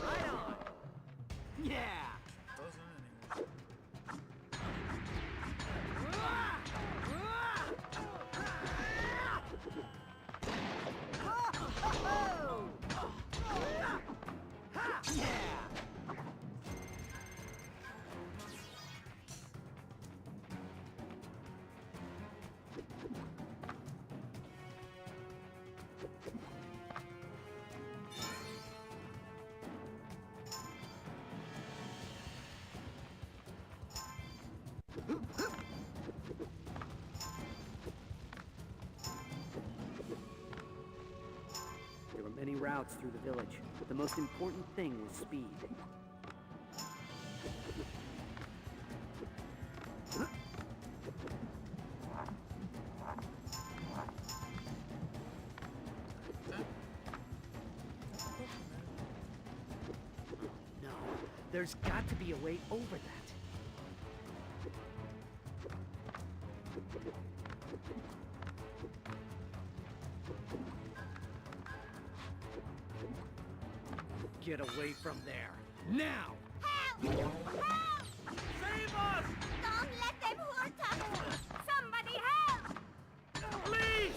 Right on! Yeah! Todos son enemigos. Yeah! There were many routes through the village, but the most important thing was speed. No, there's got to be a way over that. Get away from there. Now! Help! Help! Save us! Don't let them hurt us! Somebody help! Please!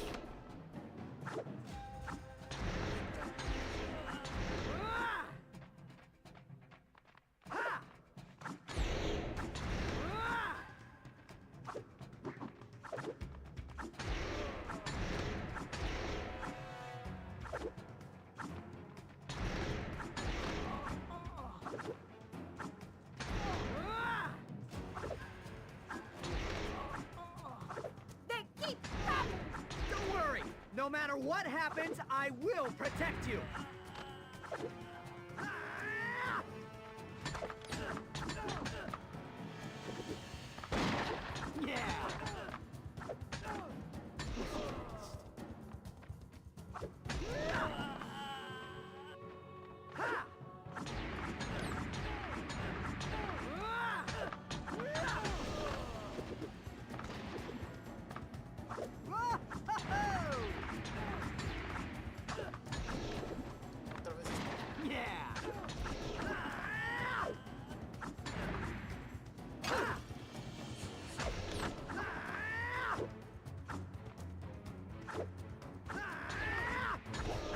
matter what happens, I will protect you. Yeah. Otra vez. Yeah.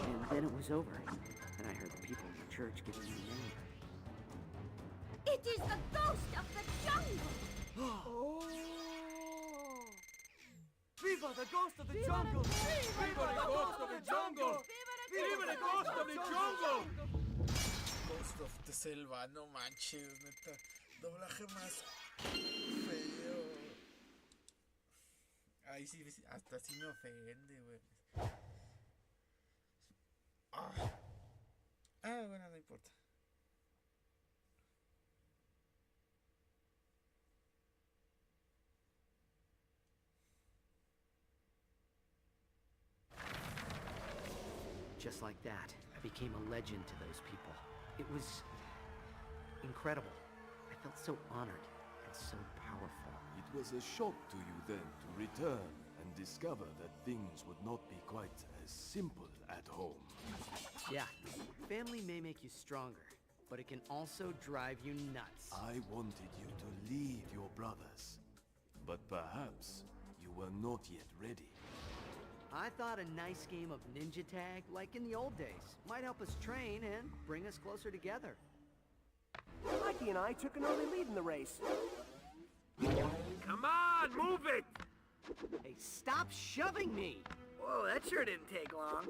And then it was over. And I heard the people in the church giving me a name. It is the ghost of the jungle! Oh! Viva the ghost of the jungle! Viva the ghost of the jungle! Viva the ghost of the jungle! Ghost of the Selva, no manches, neta. Doblaje más feo. Ay, sí, hasta sí me ofende, güey. Bueno, no importa. Just like that, I became a legend to those people. It was incredible. I felt so honored and so powerful. It was a shock to you then to return and discover that things would not be quite as simple at home. Yeah, family may make you stronger, but it can also drive you nuts. I wanted you to lead your brothers, but perhaps you were not yet ready. I thought a nice game of ninja tag, like in the old days, might help us train and bring us closer together. Mikey and I took an early lead in the race. Come on, move it! Hey, stop shoving me! Whoa, that sure didn't take long.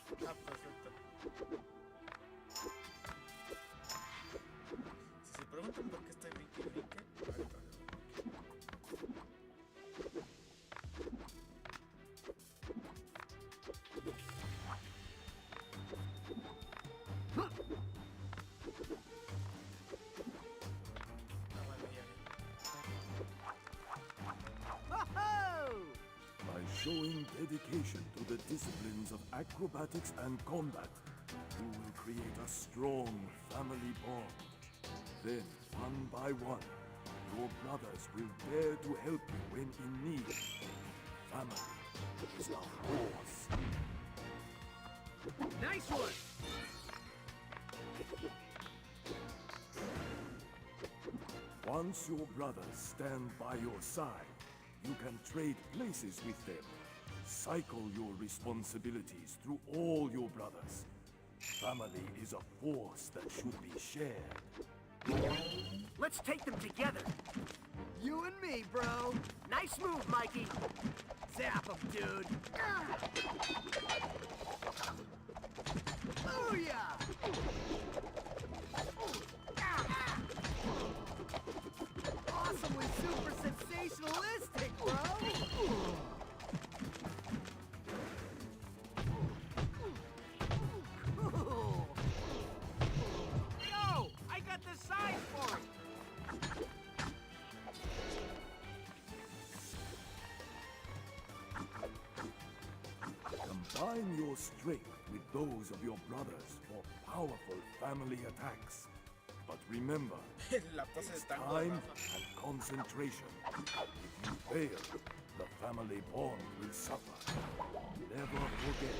Perfecto. Si se preguntan por qué estoy brinque, ahorita. By showing dedication to the disciplines of acrobatics and combat, you will create a strong family bond. Then, one by one, your brothers will dare to help you when in need. Family is a force. Nice one! Once your brothers stand by your side, you can trade places with them. Cycle your responsibilities through all your brothers. Family is a force that should be shared. Let's take them together. You and me, bro. Nice move, Mikey. Zap him, dude. Booyah! Awesomely super sensationalistic, bro! Cool! Yo, I got the size for it! Combine your strength with those of your brothers for powerful family attacks. But remember, La pose it's de tango. time Rafa. and concentration. If you fail, the family bond will suffer. Never forget,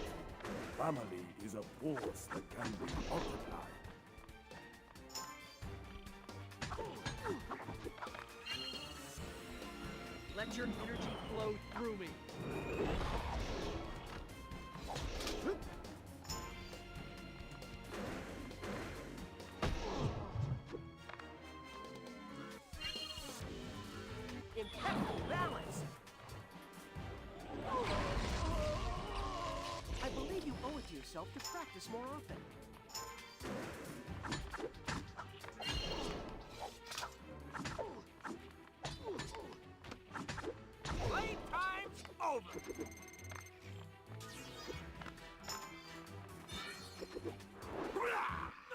family is a force that can be multiplied. Let your energy flow through me. Impeccable balance. I believe you owe it to yourself to practice more often. over!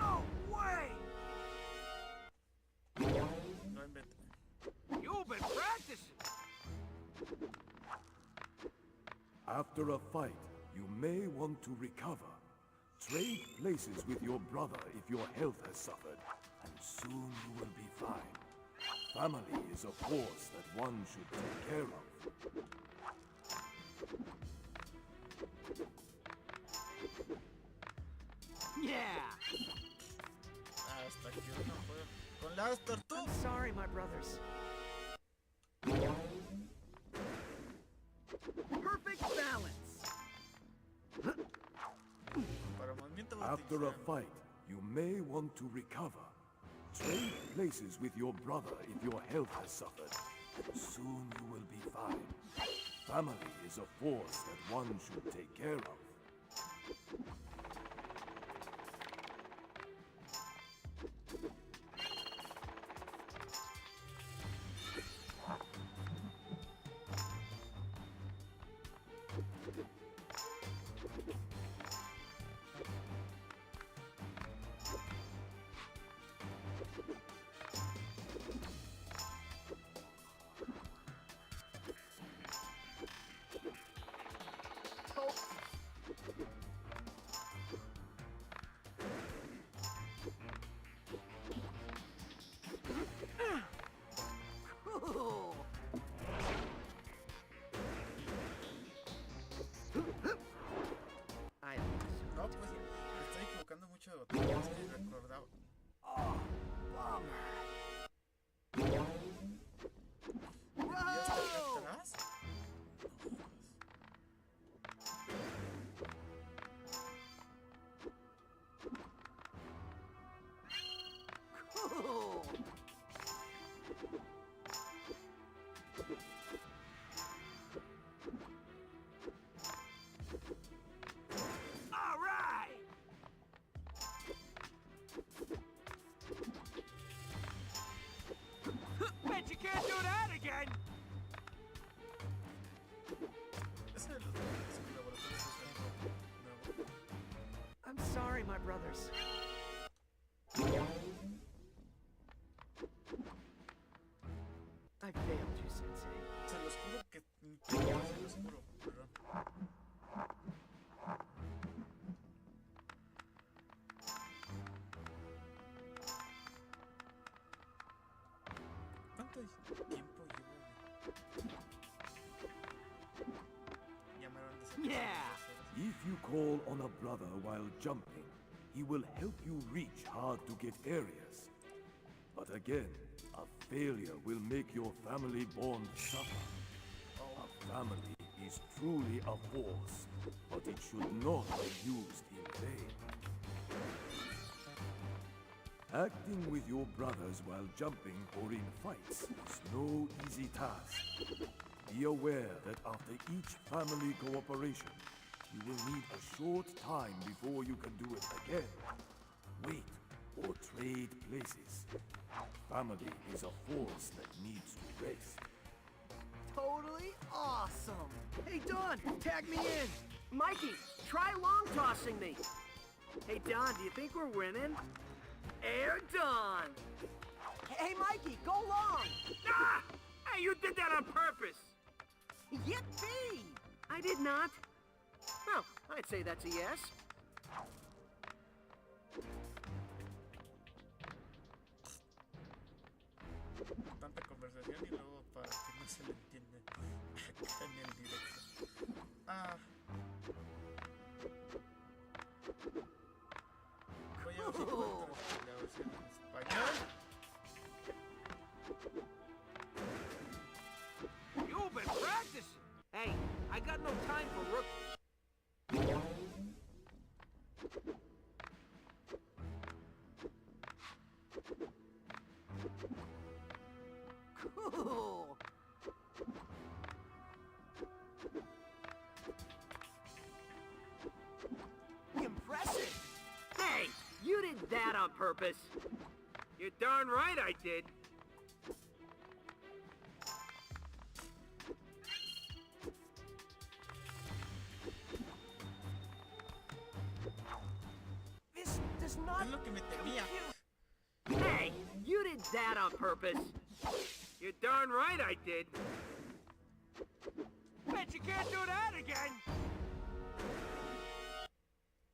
No way! No inventes. You've been practicing! After a fight, you may want to recover. Trade places with your brother if your health has suffered, and soon you will be fine. Family is a force that one should take care of. Yeah! Hasta que uno pueda. Con las tortugas. I'm sorry, my brothers. Perfect balance. Para movimiento After a vertical. fight, you may want to recover. Trade places with your brother if your health has suffered, and soon you will be fine. Family is a force that one should take care of. Cool. I No, pues me estoy equivocando mucho de botones que recordaba. Oh, bummer. ¿Y hasta acá atrás? cool. All right! Bet you can't do that again! Ese de los colaboradores es algo nuevo. I'm sorry, my brothers. I failed you, Sensei. Se los juro que no, se los juro, perdón. ¿Cuánto tiempo llevo de... Llamaron de ser Yeah. If you call on a brother while jumping, he will help you reach hard to get areas. But again, a failure will make your family bond suffer. A family is truly a force, but it should not be used in vain. Acting with your brothers while jumping or in fights is no easy task. Be aware that after each family cooperation, you will need a short time before you can do it again. Wait or trade places. Family is a force that needs to rest. Totally awesome. Hey, Don, tag me in. Mikey, try long tossing me. Hey, Don, do you think we're winning? Air Don. Hey, Mikey, go long! Ah! Hey, you did that on purpose! Yippee! I did not. Well, I'd say that's a yes. tanta conversación y luego para que no se le entienda acá en el directo. Ah. Voy a ver si encuentro la versión en español. You've been practicing! Hey, I got no time for rook. Cool. Impressive! Hey, you did that on purpose. You're darn right I did. does not Es lo que me temía. Hey, you did that on purpose. You're darn right I did. Bet you can't do that again.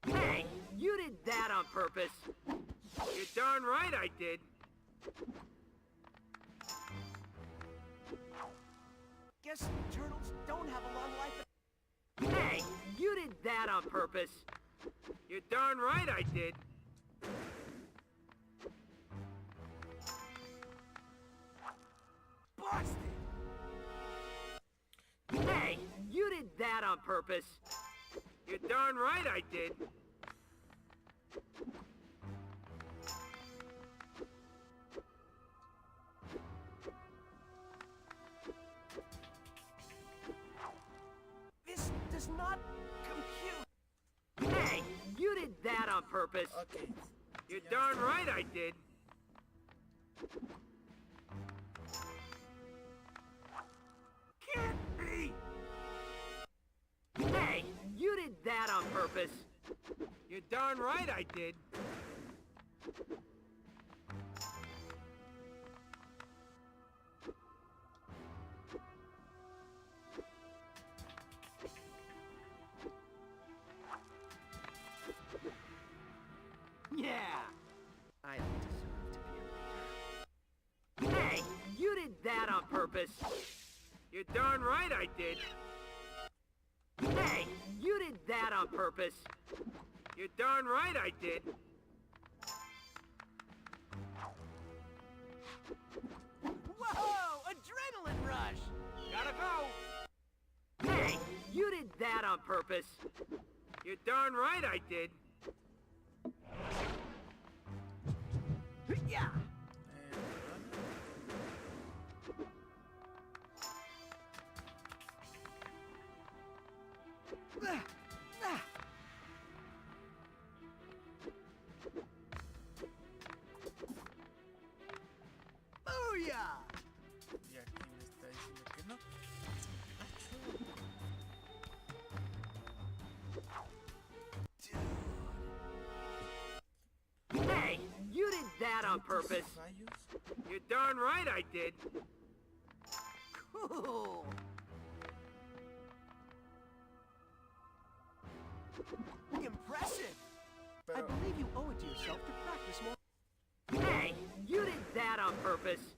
Hey, you did that on purpose. You're darn right I did. Guess turtles don't have a long life. Hey, you did that on purpose. You're darn right I did. Busted. Hey, you did that on purpose. You're darn right I did. This does not compute. Hey, you did that on purpose. Ok. You're darn right I did. Can't be. Hey, you did that on purpose. You're darn right I did. Yeah. I don't deserve to be a leader. Hey, you did that on purpose. You're darn right I did. Hey, you did that on purpose. You're darn right I did. Whoa! Adrenaline rush. Gotta go. Hey, you did that on purpose. You're darn right I did. Yeah. Booyah! Y aquí me está diciendo que no. Hey, you did that on purpose. Rayos. You're darn right I did. Cool. Impressive. I Pero believe you owe it to yourself to practice more. Hey, you did that on purpose.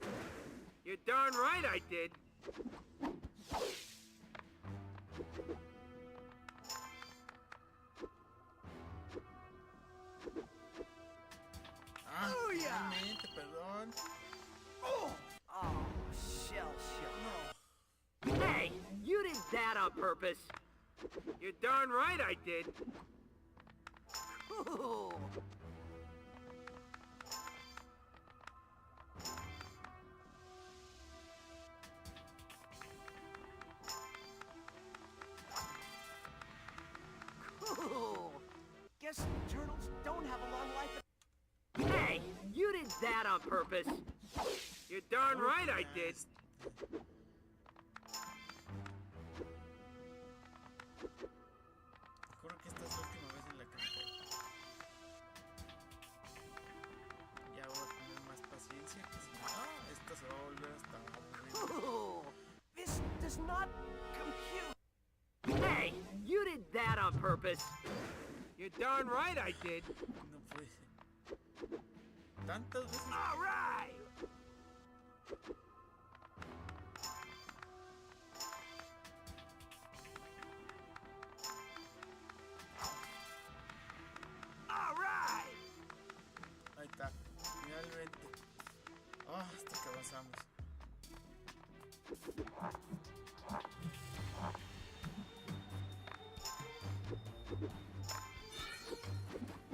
You're darn right I did. Booyah! realmente, perdón. Oh, shell shock. Hey, you did that on purpose. You're darn right I did. Cool. Cool. Guess turtles don't have a long life. Hey, you did that on purpose. You're darn right I did. Juro que esta es la última vez en la que me caigo. Ya voy a tener más paciencia, que si no, esto se va a volver hasta aburrido. Cool. This does not compute. Hey, you did that on purpose. You're darn right I did. No puede ser. Tantas veces. All right. All right. Ahí está, finalmente. Hasta que avanzamos.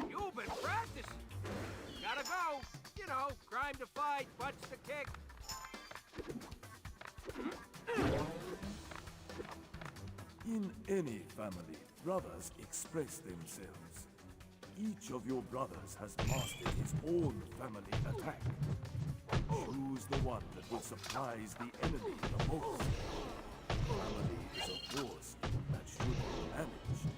You've been practicing. Gotta go. You know, crime to fight, butts to kick. In any family, brothers express themselves. Each of your brothers has mastered his own family attack. Choose the one that will surprise the enemy the most. Family is a force that should be managed.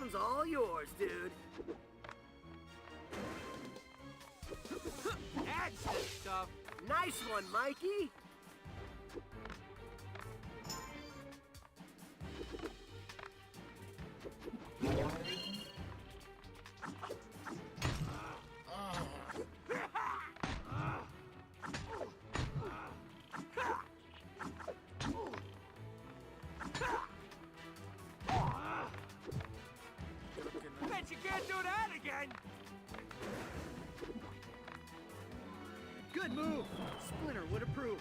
room's all yours, dude. That's the stuff. Nice one, Mikey. Bet you can't do that again. Good move. Splinter would approve.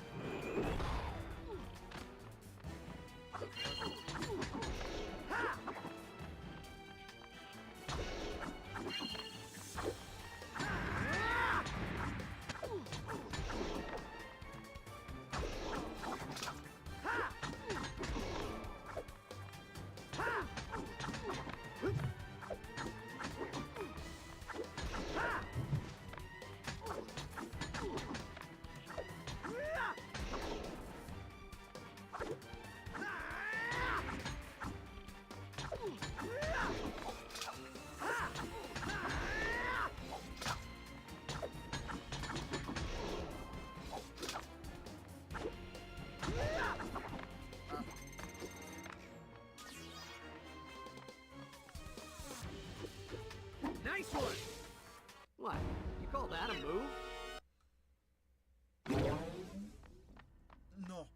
Ha! Nice one! What? You call that a move? No.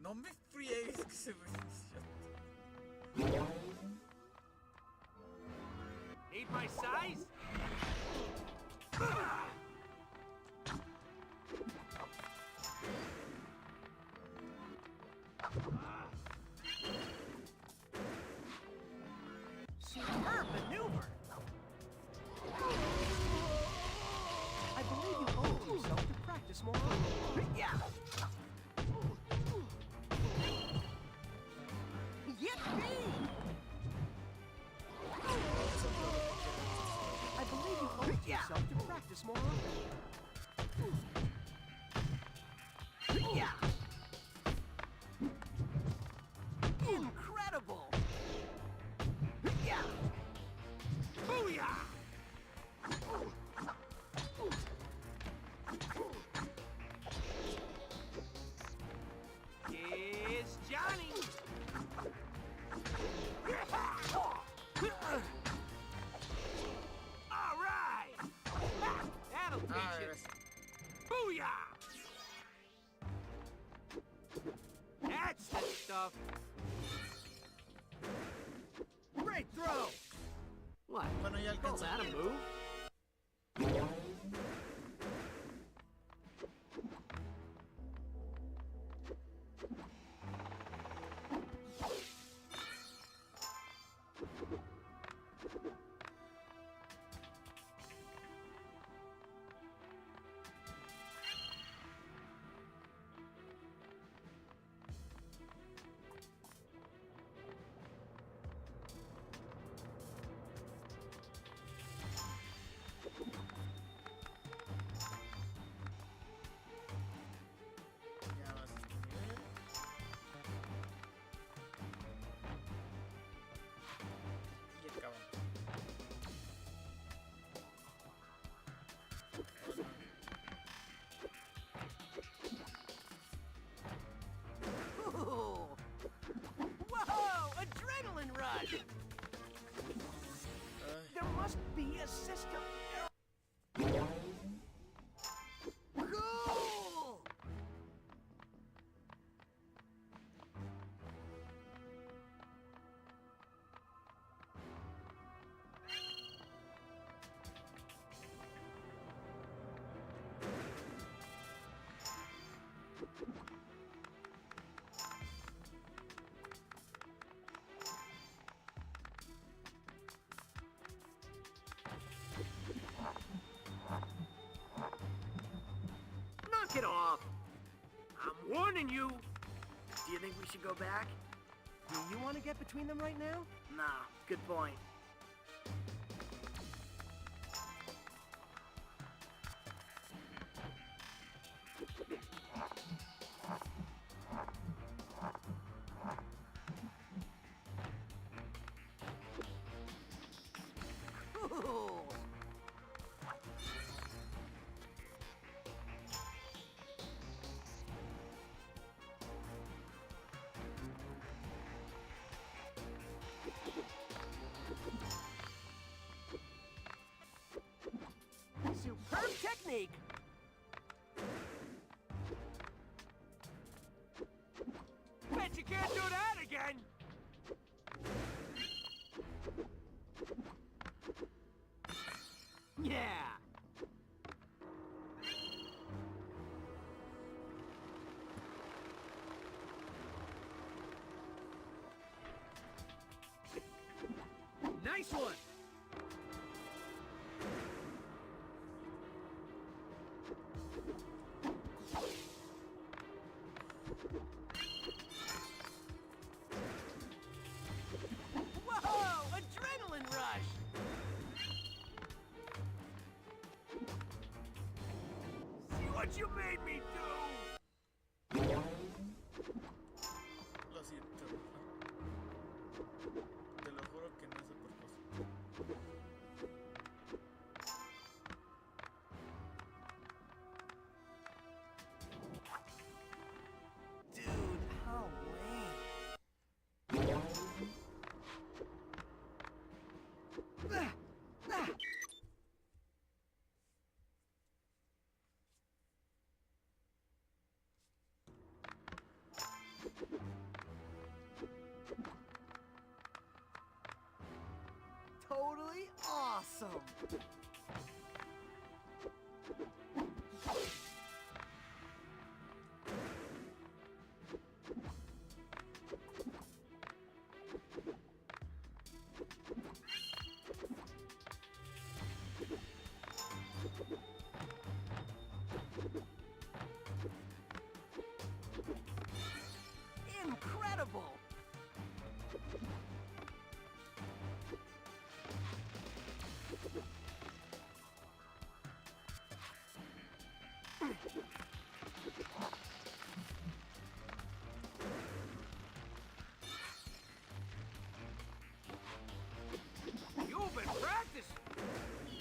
No me friegues que se reinicia. Need my size? Superb maneuver. I believe you owe it to yourself to practice more often. Yeah. Yippee! I believe you owe it to yourself to practice more often. Yeah. Incredible! Yeah. Booyah! Here's Johnny. All right. That'll teach you. Yes. Booyah! That's the stuff. Great throw. What? Bueno, ya You call alcanzó. that a move? Ya vas a escribir. Y acabamos. Ooh. Whoa! Adrenaline rush! There must be a system error. Cool! Knock it off! I'm warning you. Do you think we should go back? Do you want to get between them right now? Nah, good point. technique. Bet you can't do that again! Yeah! Nice one! Whoa! Adrenaline rush! See what you made me do! Lo siento. Te lo juro que no es a propósito. Dude, how lame. Totally awesome. Incredible! You've been practicing!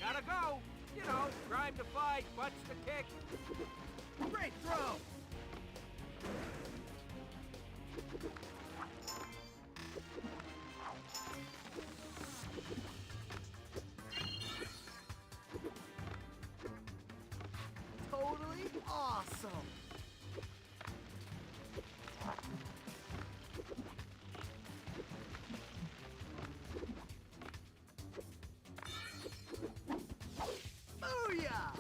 Gotta go! You know, crime to fight, butts to kick. Great throw. Totally awesome. Booyah!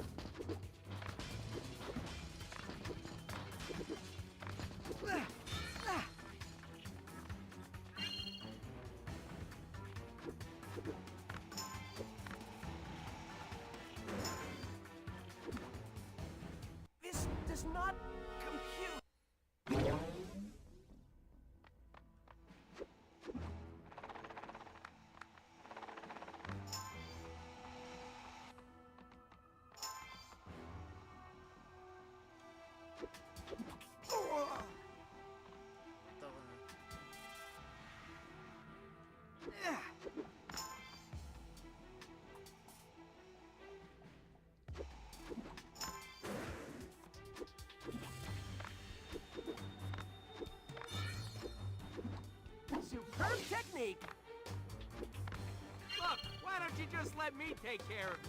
This does not compute. Superb technique. Look, why don't you just let me take care of it?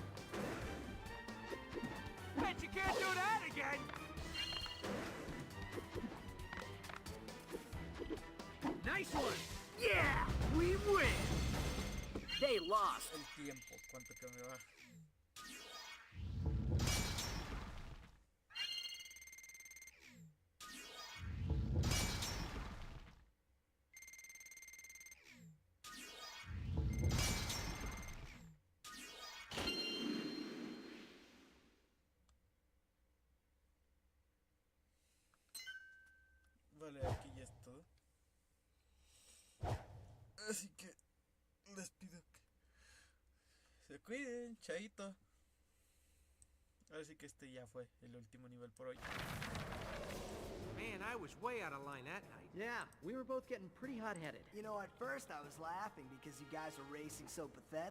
Bet you can't do that again! Nice one! Yeah! We win! They lost. El tiempo, cuánto que me va. Vale, aquí ya es todo. Así que les pido que se cuiden, chaito. Así que este ya fue el último nivel por hoy. Man, I was way out of line that night. Yeah, we were both getting pretty hot-headed. You know, at first I was laughing because you guys were racing so pathetic.